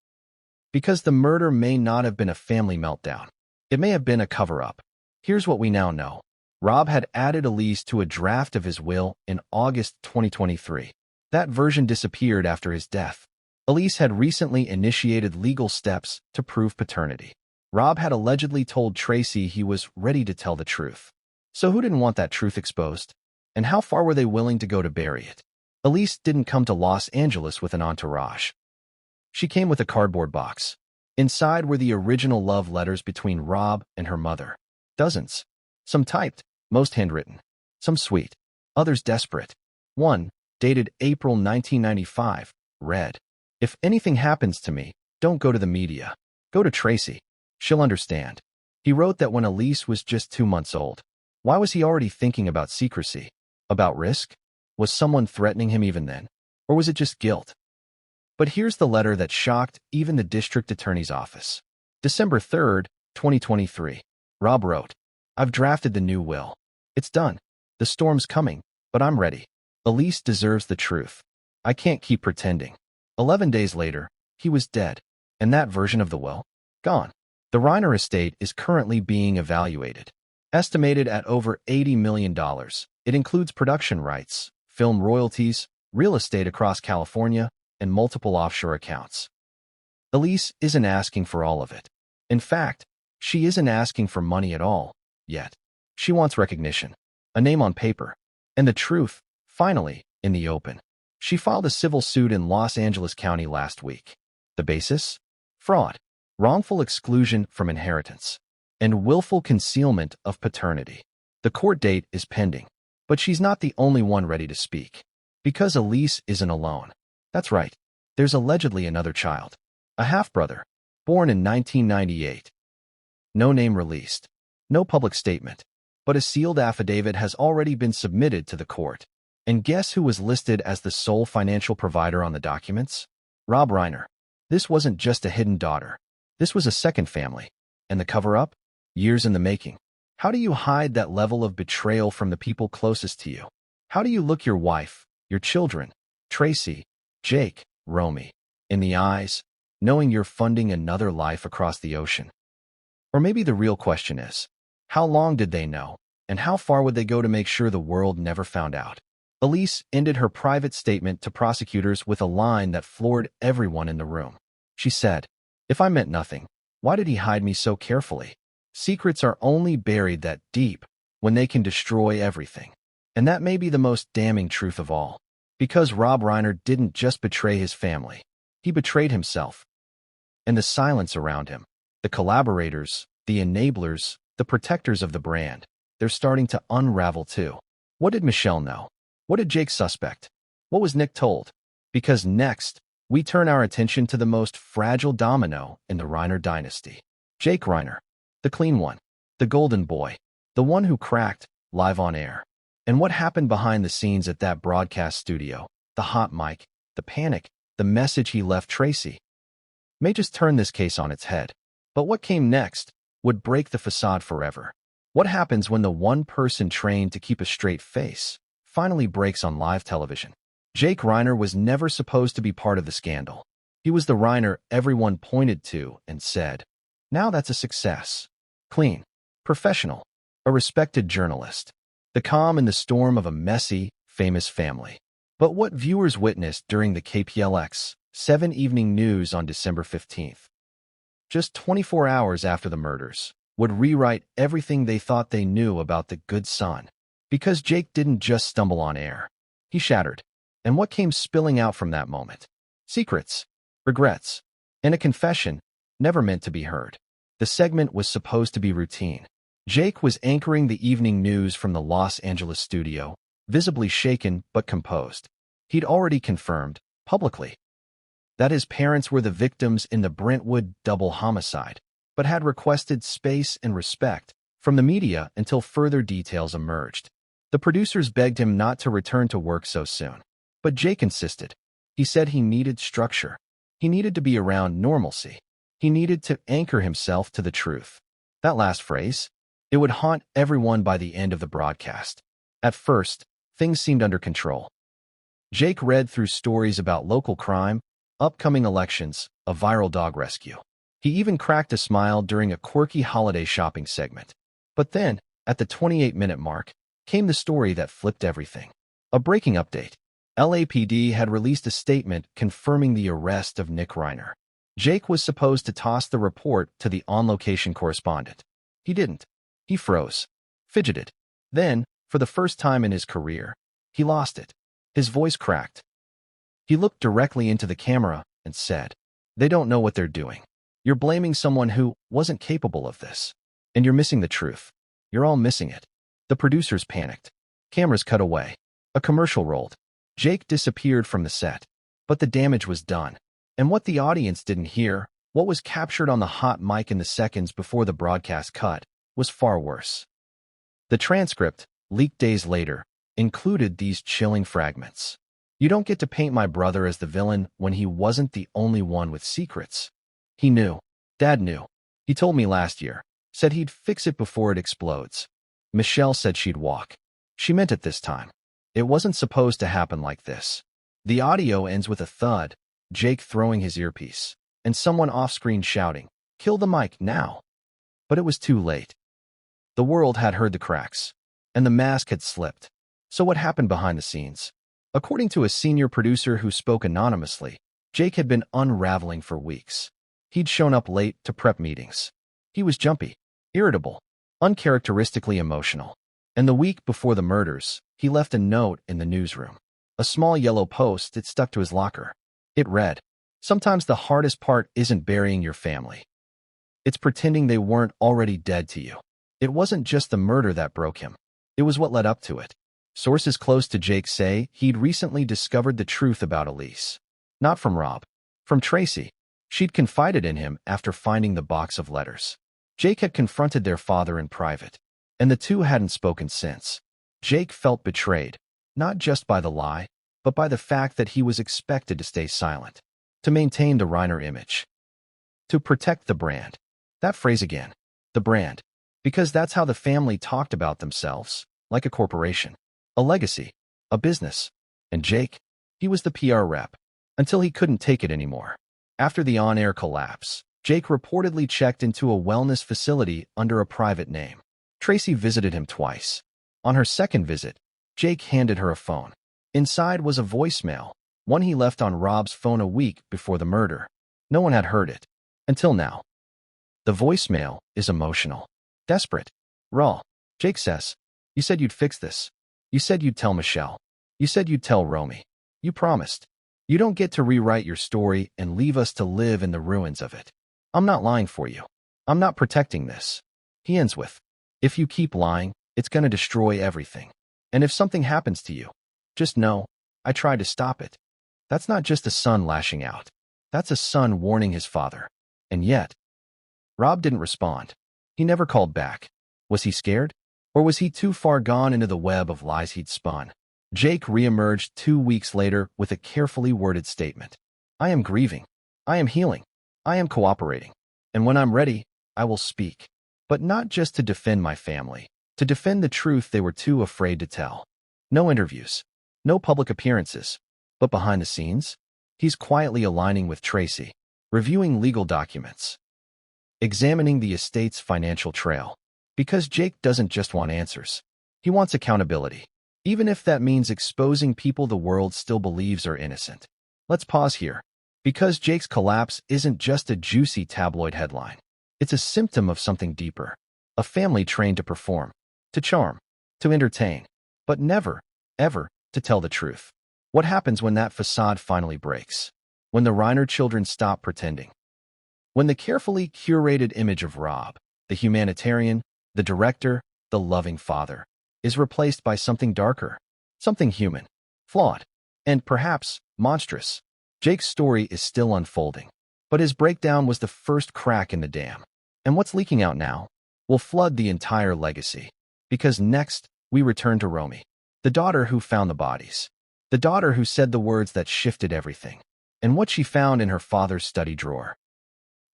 Because the murder may not have been a family meltdown. It may have been a cover-up. Here's what we now know. Rob had added Elise to a draft of his will in August 2023. That version disappeared after his death. Elise had recently initiated legal steps to prove paternity. Rob had allegedly told Tracy he was ready to tell the truth. So who didn't want that truth exposed? And how far were they willing to go to bury it? Elise didn't come to Los Angeles with an entourage. She came with a cardboard box. Inside were the original love letters between Rob and her mother. Dozens. Some typed, most handwritten. Some sweet, others desperate. One, dated April 1995, read, "If anything happens to me, don't go to the media. Go to Tracy. She'll understand." He wrote that when Elise was just 2 months old. Why was he already thinking about secrecy? About risk? Was someone threatening him even then? Or was it just guilt? But here's the letter that shocked even the district attorney's office. December 3rd, 2023. Rob wrote, "I've drafted the new will. It's done. The storm's coming, but I'm ready. Elise deserves the truth. I can't keep pretending." 11 days later, he was dead. And that version of the will? Gone. The Reiner estate is currently being evaluated. estimated at over $80 million. It includes production rights, film royalties, real estate across California, and multiple offshore accounts. Elise isn't asking for all of it. In fact, she isn't asking for money at all, yet. She wants recognition, a name on paper, and the truth, finally, in the open. She filed a civil suit in Los Angeles County last week. The basis? Fraud, wrongful exclusion from inheritance, and willful concealment of paternity. The court date is pending, but she's not the only one ready to speak. Because Elise isn't alone. That's right, there's allegedly another child, a half-brother, born in 1998. No name released, no public statement, but a sealed affidavit has already been submitted to the court. And guess who was listed as the sole financial provider on the documents? Rob Reiner. This wasn't just a hidden daughter. This was a second family. And the cover-up? Years in the making. How do you hide that level of betrayal from the people closest to you? How do you look your wife, your children, Tracy, Jake, Romy, in the eyes, knowing you're funding another life across the ocean? Or maybe the real question is, how long did they know, and how far would they go to make sure the world never found out? Elise ended her private statement to prosecutors with a line that floored everyone in the room. She said, "If I meant nothing, why did he hide me so carefully? Secrets are only buried that deep when they can destroy everything." And that may be the most damning truth of all. Because Rob Reiner didn't just betray his family. He betrayed himself. And the silence around him, the collaborators, the enablers, the protectors of the brand, they're starting to unravel too. What did Michelle know? What did Jake suspect? What was Nick told? Because next, we turn our attention to the most fragile domino in the Reiner dynasty. Jake Reiner, the clean one, the golden boy, the one who cracked live on air. And what happened behind the scenes at that broadcast studio, the hot mic, the panic, the message he left Tracy, may just turn this case on its head. But what came next would break the facade forever. What happens when the one person trained to keep a straight face finally breaks on live television? Jake Reiner was never supposed to be part of the scandal. He was the Reiner everyone pointed to and said, "Now that's a success. Clean, professional, a respected journalist." The calm in the storm of a messy, famous family. But what viewers witnessed during the KPLX 7 Evening News on December 15th, just 24 hours after the murders, would rewrite everything they thought they knew about the good son. Because Jake didn't just stumble on air. He shattered. And what came spilling out from that moment? Secrets, regrets, and a confession never meant to be heard. The segment was supposed to be routine. Jake was anchoring the evening news from the Los Angeles studio, visibly shaken but composed. He'd already confirmed, publicly, that his parents were the victims in the Brentwood double homicide, but had requested space and respect from the media until further details emerged. The producers begged him not to return to work so soon. But Jake insisted. He said he needed structure. He needed to be around normalcy. He needed to anchor himself to the truth. That last phrase, it would haunt everyone by the end of the broadcast. At first, things seemed under control. Jake read through stories about local crime, upcoming elections, a viral dog rescue. He even cracked a smile during a quirky holiday shopping segment. But then, at the 28-minute mark, came the story that flipped everything. A breaking update. LAPD had released a statement confirming the arrest of Nick Reiner. Jake was supposed to toss the report to the on-location correspondent. He didn't. He froze, fidgeted. Then, for the first time in his career, he lost it. His voice cracked. He looked directly into the camera and said, "They don't know what they're doing. You're blaming someone who wasn't capable of this. And you're missing the truth. You're all missing it." The producers panicked. Cameras cut away. A commercial rolled. Jake disappeared from the set. But the damage was done. And what the audience didn't hear, what was captured on the hot mic in the seconds before the broadcast cut, was far worse. The transcript, leaked days later, included these chilling fragments. "You don't get to paint my brother as the villain when he wasn't the only one with secrets. He knew. Dad knew. He told me last year. Said he'd fix it before it explodes. Michelle said she'd walk. She meant it this time. It wasn't supposed to happen like this." The audio ends with a thud, Jake throwing his earpiece, and someone off-screen shouting, "Kill the mic now." But it was too late. The world had heard the cracks, and the mask had slipped. So what happened behind the scenes? According to a senior producer who spoke anonymously, Jake had been unraveling for weeks. He'd shown up late to prep meetings. He was jumpy, irritable, uncharacteristically emotional. And the week before the murders, he left a note in the newsroom. A small yellow post it stuck to his locker. It read, "Sometimes the hardest part isn't burying your family. It's pretending they weren't already dead to you." It wasn't just the murder that broke him. It was what led up to it. Sources close to Jake say he'd recently discovered the truth about Elise. Not from Rob. From Tracy. She'd confided in him after finding the box of letters. Jake had confronted their father in private, and the two hadn't spoken since. Jake felt betrayed, not just by the lie, but by the fact that he was expected to stay silent, to maintain the Reiner image, to protect the brand. That phrase again, the brand, because that's how the family talked about themselves, like a corporation, a legacy, a business. And Jake, he was the PR rep, until he couldn't take it anymore. After the on-air collapse, Jake reportedly checked into a wellness facility under a private name. Tracy visited him twice. On her second visit, Jake handed her a phone. Inside was a voicemail, one he left on Rob's phone a week before the murder. No one had heard it, until now. The voicemail is emotional, desperate, raw. Jake says, "You said you'd fix this. You said you'd tell Michelle. You said you'd tell Romy. You promised. You don't get to rewrite your story and leave us to live in the ruins of it. I'm not lying for you. I'm not protecting this." He ends with, "If you keep lying, it's going to destroy everything. And if something happens to you, just know, I tried to stop it." That's not just a son lashing out. That's a son warning his father. And yet, Rob didn't respond. He never called back. Was he scared? Or was he too far gone into the web of lies he'd spun? Jake reemerged 2 weeks later with a carefully worded statement. "I am grieving. I am healing. I am cooperating. And when I'm ready, I will speak. But not just to defend my family, to defend the truth they were too afraid to tell." No interviews, no public appearances. But behind the scenes, he's quietly aligning with Tracy, reviewing legal documents, examining the estate's financial trail. Because Jake doesn't just want answers. He wants accountability, even if that means exposing people the world still believes are innocent. Let's pause here, because Jake's collapse isn't just a juicy tabloid headline. It's a symptom of something deeper. A family trained to perform, to charm, to entertain, but never, ever, to tell the truth. What happens when that facade finally breaks? When the Reiner children stop pretending? When the carefully curated image of Rob, the humanitarian, the director, the loving father, is replaced by something darker, something human, flawed, and perhaps monstrous. Jake's story is still unfolding, but his breakdown was the first crack in the dam. And what's leaking out now will flood the entire legacy. Because next, we return to Romy, the daughter who found the bodies, the daughter who said the words that shifted everything, and what she found in her father's study drawer.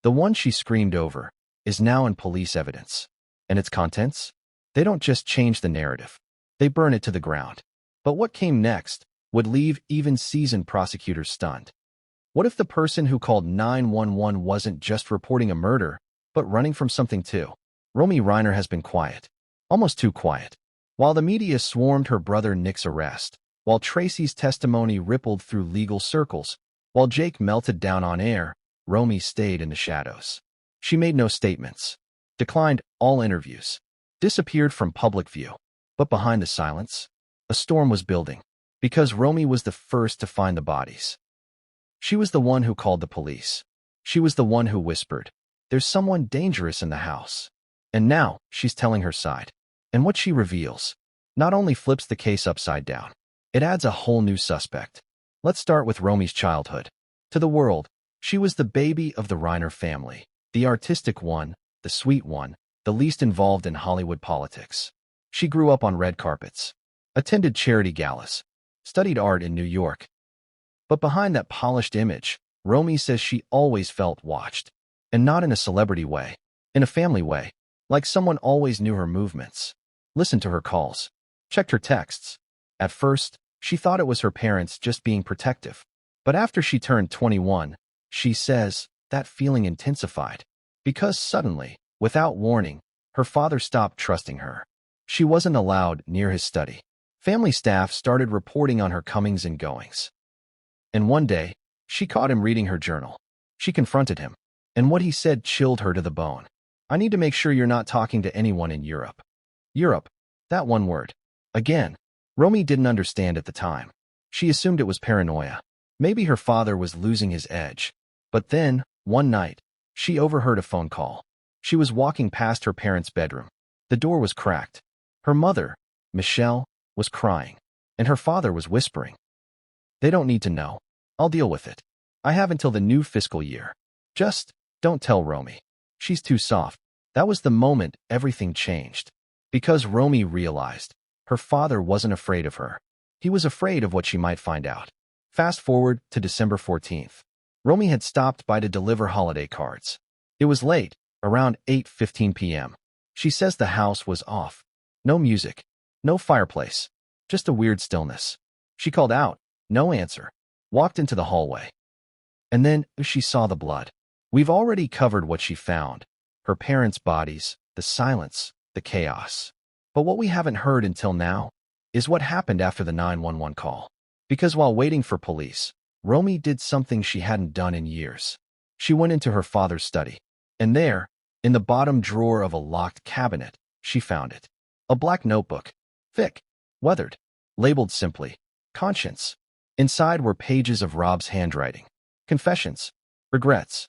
The one she screamed over is now in police evidence. And its contents? They don't just change the narrative. They burn it to the ground. But what came next would leave even seasoned prosecutors stunned. What if the person who called 911 wasn't just reporting a murder, but running from something too? Romy Reiner has been quiet. Almost too quiet. While the media swarmed her brother Nick's arrest, while Tracy's testimony rippled through legal circles, while Jake melted down on air, Romy stayed in the shadows. She made no statements, declined all interviews, disappeared from public view. But behind the silence, a storm was building, because Romy was the first to find the bodies. She was the one who called the police. She was the one who whispered, "There's someone dangerous in the house." And now she's telling her side. And what she reveals not only flips the case upside down, it adds a whole new suspect. Let's start with Romy's childhood. To the world, she was the baby of the Reiner family, the artistic one, the sweet one, the least involved in Hollywood politics. She grew up on red carpets, attended charity galas, studied art in New York. But behind that polished image, Romy says she always felt watched. And not in a celebrity way, in a family way, like someone always knew her movements, listened to her calls, checked her texts. At first, she thought it was her parents just being protective. But after she turned 21, she says that feeling intensified. Because suddenly, without warning, her father stopped trusting her. She wasn't allowed near his study. Family staff started reporting on her comings and goings. And one day, she caught him reading her journal. She confronted him, and what he said chilled her to the bone. I need to make sure you're not talking to anyone in Europe. Europe, that one word. Again, Romy didn't understand at the time. She assumed it was paranoia. Maybe her father was losing his edge. But then, one night, she overheard a phone call. She was walking past her parents' bedroom. The door was cracked. Her mother, Michelle, was crying, and her father was whispering, "They don't need to know. I'll deal with it. I have until the new fiscal year. Just don't tell Romy. She's too soft." That was the moment everything changed. Because Romy realized her father wasn't afraid of her. He was afraid of what she might find out. Fast forward to December 14th. Romy had stopped by to deliver holiday cards. It was late, around 8:15 p.m. She says the house was off. No music, no fireplace, just a weird stillness. She called out, no answer, walked into the hallway. And then she saw the blood. We've already covered what she found. Her parents' bodies, the silence, the chaos. But what we haven't heard until now is what happened after the 911 call. Because while waiting for police, Romy did something she hadn't done in years. She went into her father's study. And there, in the bottom drawer of a locked cabinet, she found it. A black notebook. Thick, weathered, labeled simply, Conscience. Inside were pages of Rob's handwriting. Confessions. Regrets.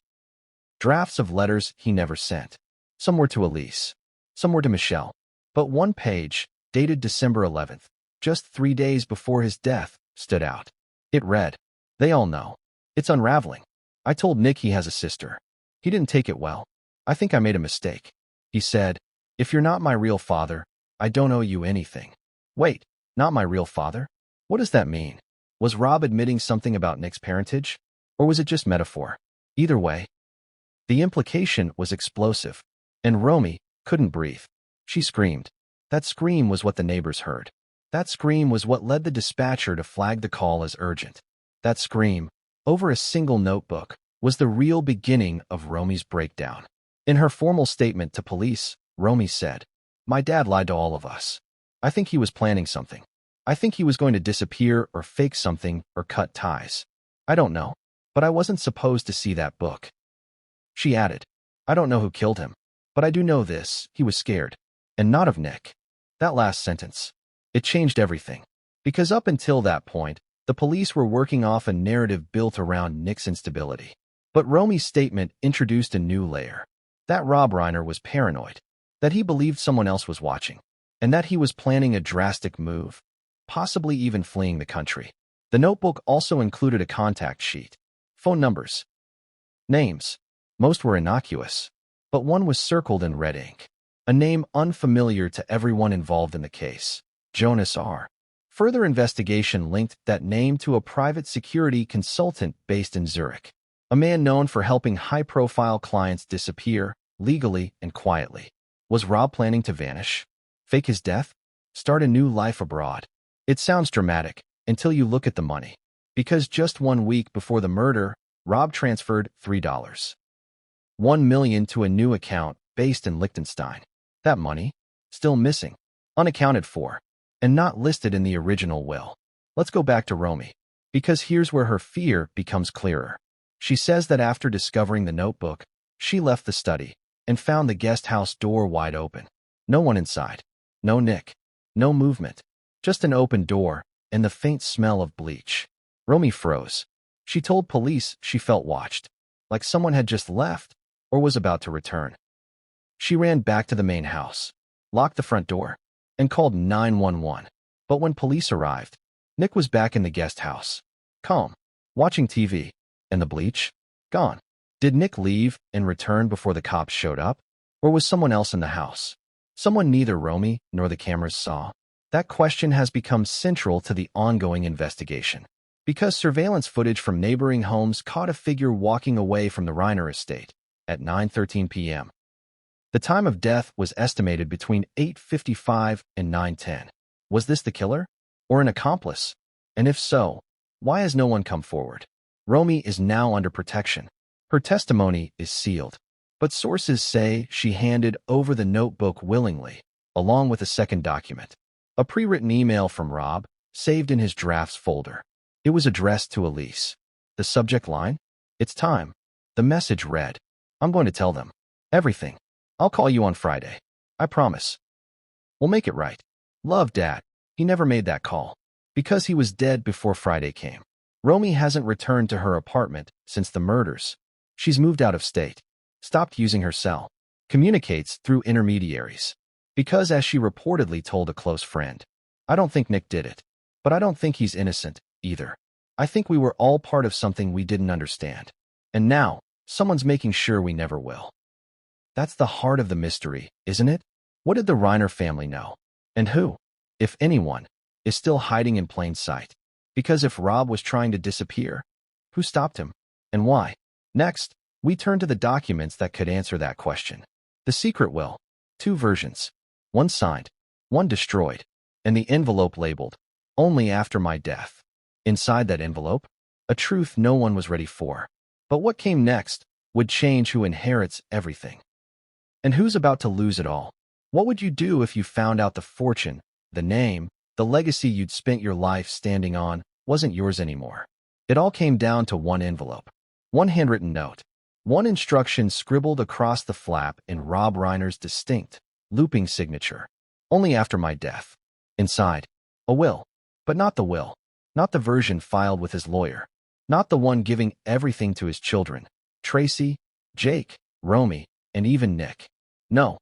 Drafts of letters he never sent. Some were to Elise. Some were to Michelle. But one page, dated December 11th, just 3 days before his death, stood out. It read, "They all know. It's unraveling. I told Nick he has a sister. He didn't take it well. I think I made a mistake. He said, if you're not my real father, I don't owe you anything." Wait, not my real father? What does that mean? Was Rob admitting something about Nick's parentage? Or was it just metaphor? Either way, the implication was explosive, and Romy couldn't breathe. She screamed. That scream was what the neighbors heard. That scream was what led the dispatcher to flag the call as urgent. That scream, over a single notebook, was the real beginning of Romy's breakdown. In her formal statement to police, Romy said, "My dad lied to all of us. I think he was planning something. I think he was going to disappear or fake something or cut ties. I don't know, but I wasn't supposed to see that book." She added, "I don't know who killed him, but I do know this, he was scared. And not of Nick." That last sentence, it changed everything. Because up until that point, the police were working off a narrative built around Nick's instability. But Romy's statement introduced a new layer. That Rob Reiner was paranoid, that he believed someone else was watching, and that he was planning a drastic move, possibly even fleeing the country. The notebook also included a contact sheet. Phone numbers. Names. Most were innocuous, but one was circled in red ink. A name unfamiliar to everyone involved in the case. Jonas R. Further investigation linked that name to a private security consultant based in Zurich. A man known for helping high-profile clients disappear, legally and quietly. Was Rob planning to vanish? Fake his death? Start a new life abroad? It sounds dramatic, until you look at the money. Because just 1 week before the murder, Rob transferred $3.1 million to a new account based in Liechtenstein. That money? Still missing, unaccounted for, and not listed in the original will. Let's go back to Romy, because here's where her fear becomes clearer. She says that after discovering the notebook, she left the study and found the guest house door wide open. No one inside. No Nick. No movement. Just an open door and the faint smell of bleach. Romy froze. She told police she felt watched, like someone had just left or was about to return. She ran back to the main house, locked the front door, and called 911. But when police arrived, Nick was back in the guest house, calm, watching TV, and the bleach? Gone. Did Nick leave and return before the cops showed up? Or was someone else in the house? Someone neither Romy nor the cameras saw? That question has become central to the ongoing investigation. Because surveillance footage from neighboring homes caught a figure walking away from the Reiner estate at 9:13 p.m. The time of death was estimated between 8:55 and 9:10. Was this the killer? Or an accomplice? And if so, why has no one come forward? Romy is now under protection. Her testimony is sealed. but sources say she handed over the notebook willingly, along with a second document. A pre-written email from Rob, saved in his drafts folder. It was addressed to Elise. The subject line? It's time. The message read, I'm going to tell them. Everything. I'll call you on Friday. I promise. We'll make it right. Love, Dad. He never made that call. Because he was dead before Friday came. Romy hasn't returned to her apartment since the murders. She's moved out of state. Stopped using her cell. Communicates through intermediaries. Because, as she reportedly told a close friend, I don't think Nick did it. But I don't think he's innocent, either. I think we were all part of something we didn't understand. And now, someone's making sure we never will. That's the heart of the mystery, isn't it? What did the Reiner family know? And who, if anyone, is still hiding in plain sight? Because if Rob was trying to disappear, who stopped him? And why? Next, we turn to the documents that could answer that question. The secret will. 2 versions. One signed, one destroyed, and the envelope labeled, only after my death. Inside that envelope, a truth no one was ready for. But what came next would change who inherits everything. And who's about to lose it all? What would you do if you found out the fortune, the name, the legacy you'd spent your life standing on wasn't yours anymore? It all came down to one envelope, one handwritten note, one instruction scribbled across the flap in Rob Reiner's distinct, looping signature. Only after my death. Inside, a will. But not the will. Not the version filed with his lawyer. Not the one giving everything to his children, Tracy, Jake, Romy, and even Nick. No.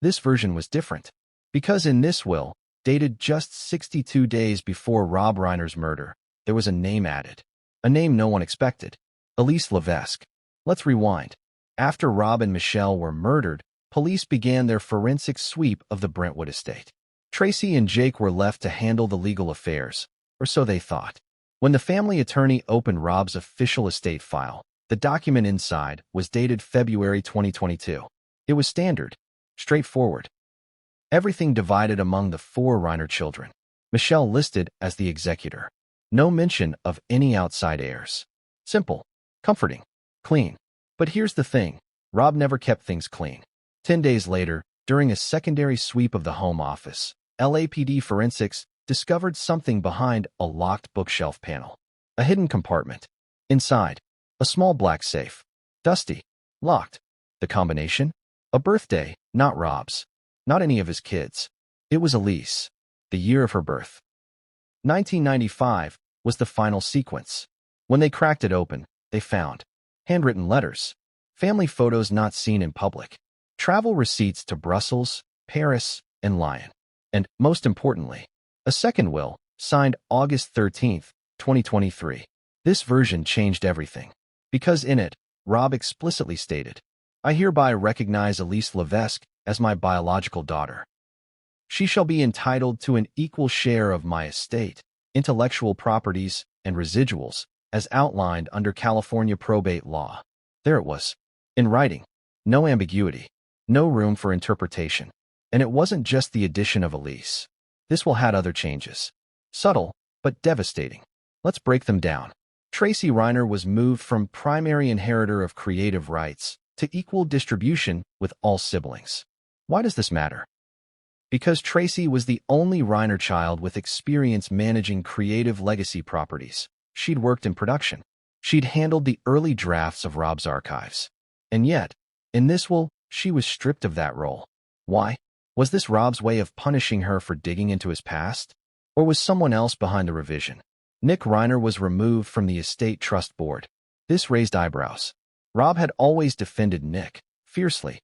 This version was different. Because in this will, dated just 62 days before Rob Reiner's murder, there was a name added. A name no one expected. Elise Levesque. Let's rewind. After Rob and Michelle were murdered, police began their forensic sweep of the Brentwood estate. Tracy and Jake were left to handle the legal affairs, or so they thought. When the family attorney opened Rob's official estate file, the document inside was dated February 2022. It was standard, straightforward. Everything divided among the 4 Reiner children. Michelle listed as the executor. No mention of any outside heirs. Simple, comforting, clean. But here's the thing. Rob never kept things clean. 10 days later, during a secondary sweep of the home office, LAPD forensics discovered something behind a locked bookshelf panel. A hidden compartment. Inside, a small black safe. Dusty. Locked. The combination? A birthday, not Rob's. Not any of his kids. It was Elise. The year of her birth. 1995 was the final sequence. When they cracked it open, they found handwritten letters, family photos not seen in public, travel receipts to Brussels, Paris, and Lyon, and, most importantly, a second will, signed August 13, 2023. This version changed everything. Because in it, Rob explicitly stated, I hereby recognize Elise Levesque as my biological daughter. She shall be entitled to an equal share of my estate, intellectual properties, and residuals, as outlined under California probate law. There it was. In writing. No ambiguity. No room for interpretation. And it wasn't just the addition of Elise. This will have other changes. Subtle, but devastating. Let's break them down. Tracy Reiner was moved from primary inheritor of creative rights to equal distribution with all siblings. Why does this matter? Because Tracy was the only Reiner child with experience managing creative legacy properties. She'd worked in production. She'd handled the early drafts of Rob's archives. And yet, in this will, she was stripped of that role. Why? Was this Rob's way of punishing her for digging into his past? Or was someone else behind the revision? Nick Reiner was removed from the estate trust board. This raised eyebrows. Rob had always defended Nick, fiercely.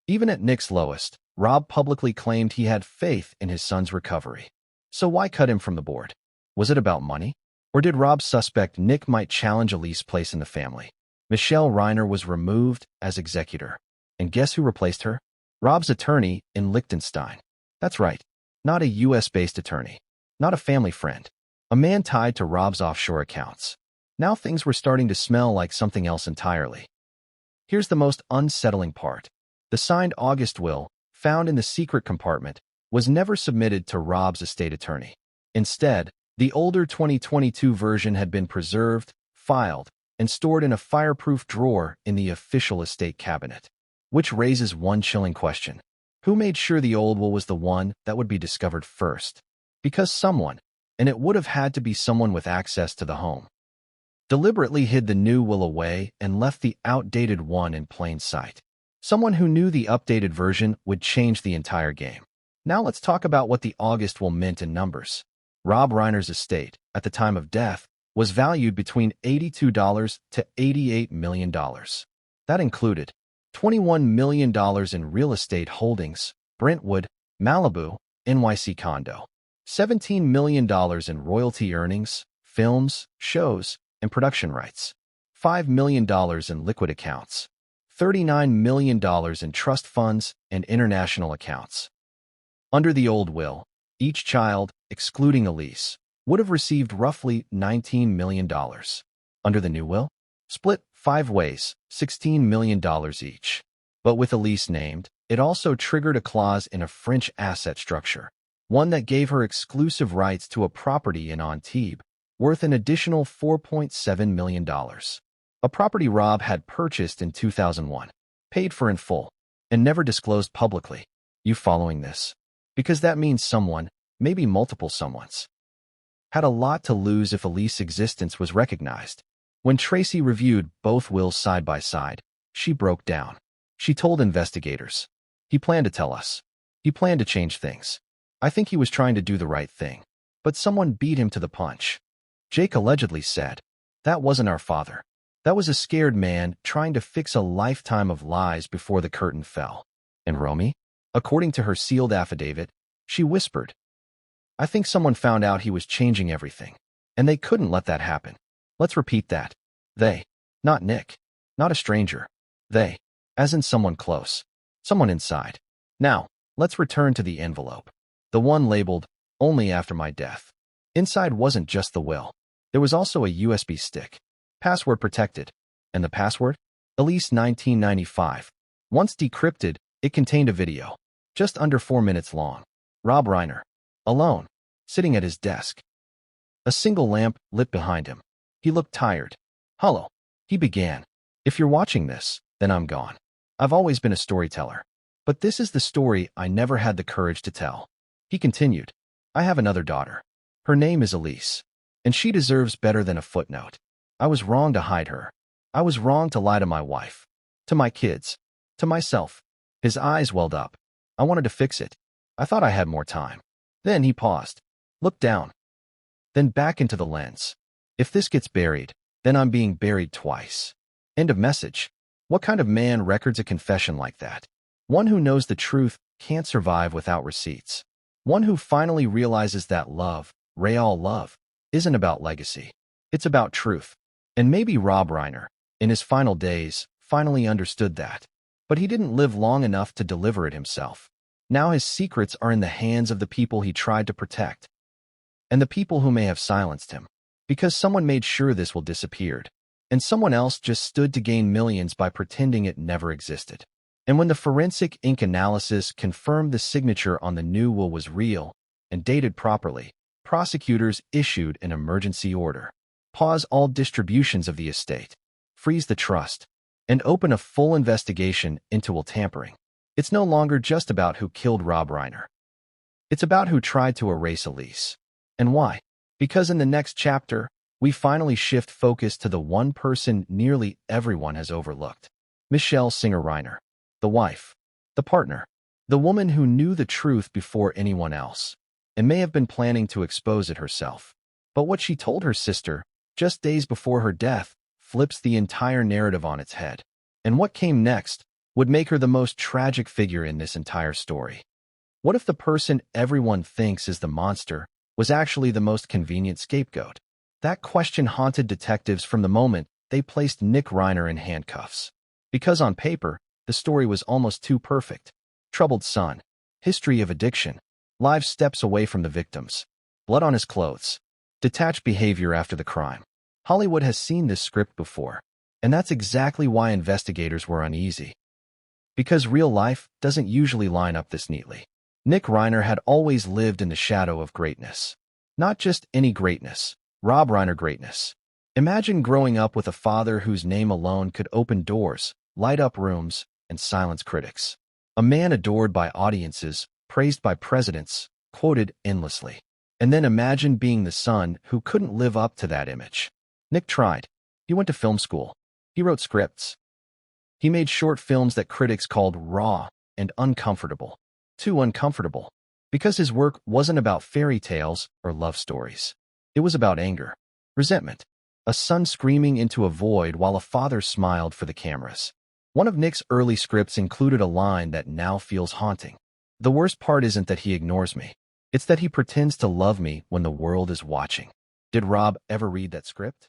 Even at Nick's lowest, Rob publicly claimed he had faith in his son's recovery. So why cut him from the board? Was it about money? Or did Rob suspect Nick might challenge Elise's place in the family? Michelle Reiner was removed as executor. And guess who replaced her? Rob's attorney in Liechtenstein. That's right, not a US-based attorney. Not a family friend. A man tied to Rob's offshore accounts. Now things were starting to smell like something else entirely. Here's the most unsettling part. The signed August will, found in the secret compartment, was never submitted to Rob's estate attorney. Instead, the older 2022 version had been preserved, filed, and stored in a fireproof drawer in the official estate cabinet. Which raises one chilling question. Who made sure the old will was the one that would be discovered first? Because someone, and it would have had to be someone with access to the home, deliberately hid the new will away and left the outdated one in plain sight. Someone who knew the updated version would change the entire game. Now let's talk about what the August will meant in numbers. Rob Reiner's estate, at the time of death, was valued between $82 to $88 million. That included $21 million in real estate holdings, Brentwood, Malibu, NYC condo, $17 million in royalty earnings, films, shows, and production rights, $5 million in liquid accounts, $39 million in trust funds and international accounts. Under the old will, each child, excluding Elise, would have received roughly $19 million. Under the new will, split 5 ways, $16 million each. But with Elise named, it also triggered a clause in a French asset structure, one that gave her exclusive rights to a property in Antibes, worth an additional $4.7 million. A property Rob had purchased in 2001, paid for in full, and never disclosed publicly. You following this? Because that means someone, maybe multiple someones, had a lot to lose if Elise's existence was recognized. When Tracy reviewed both wills side by side, she broke down. She told investigators, "He planned to tell us. He planned to change things. I think he was trying to do the right thing. But someone beat him to the punch." Jake allegedly said, "That wasn't our father. That was a scared man trying to fix a lifetime of lies before the curtain fell." And Romy? According to her sealed affidavit, she whispered, "I think someone found out he was changing everything, and they couldn't let that happen." Let's repeat that. They. Not Nick. Not a stranger. They. As in someone close. Someone inside. Now, let's return to the envelope. The one labeled, "Only after my death." Inside wasn't just the will. There was also a USB stick. Password protected. And the password? Elise 1995. Once decrypted, it contained a video. Just under 4 minutes long. Rob Reiner. Alone. Sitting at his desk. A single lamp lit behind him. He looked tired. "Hello," he began. "If you're watching this, then I'm gone. I've always been a storyteller. But this is the story I never had the courage to tell." He continued, "I have another daughter. Her name is Elise. And she deserves better than a footnote. I was wrong to hide her. I was wrong to lie to my wife. To my kids. To myself." His eyes welled up. "I wanted to fix it. I thought I had more time." Then he paused. Looked down. Then back into the lens. "If this gets buried, then I'm being buried twice." End of message. What kind of man records a confession like that? One who knows the truth can't survive without receipts. One who finally realizes that love, real love, isn't about legacy. It's about truth. And maybe Rob Reiner, in his final days, finally understood that. But he didn't live long enough to deliver it himself. Now his secrets are in the hands of the people he tried to protect. And the people who may have silenced him. Because someone made sure this will disappeared. And someone else just stood to gain millions by pretending it never existed. And when the forensic ink analysis confirmed the signature on the new will was real and dated properly, prosecutors issued an emergency order. Pause all distributions of the estate, freeze the trust, and open a full investigation into will tampering. It's no longer just about who killed Rob Reiner. It's about who tried to erase Elise. And why? Because in the next chapter, we finally shift focus to the one person nearly everyone has overlooked. Michelle Singer Reiner. The wife. The partner. The woman who knew the truth before anyone else, and may have been planning to expose it herself. But what she told her sister, just days before her death, flips the entire narrative on its head. And what came next would make her the most tragic figure in this entire story. What if the person everyone thinks is the monster was actually the most convenient scapegoat? That question haunted detectives from the moment they placed Nick Reiner in handcuffs. Because on paper, the story was almost too perfect. Troubled son, history of addiction, live steps away from the victims, blood on his clothes, detached behavior after the crime. Hollywood has seen this script before, and that's exactly why investigators were uneasy. Because real life doesn't usually line up this neatly. Nick Reiner had always lived in the shadow of greatness. Not just any greatness, Rob Reiner greatness. Imagine growing up with a father whose name alone could open doors, light up rooms, and silence critics. A man adored by audiences, praised by presidents, quoted endlessly. And then imagine being the son who couldn't live up to that image. Nick tried. He went to film school. He wrote scripts. He made short films that critics called raw and uncomfortable. Too uncomfortable. Because his work wasn't about fairy tales or love stories. It was about anger, resentment, a son screaming into a void while a father smiled for the cameras. One of Nick's early scripts included a line that now feels haunting. The worst part isn't that he ignores me. It's that he pretends to love me when the world is watching. Did Rob ever read that script?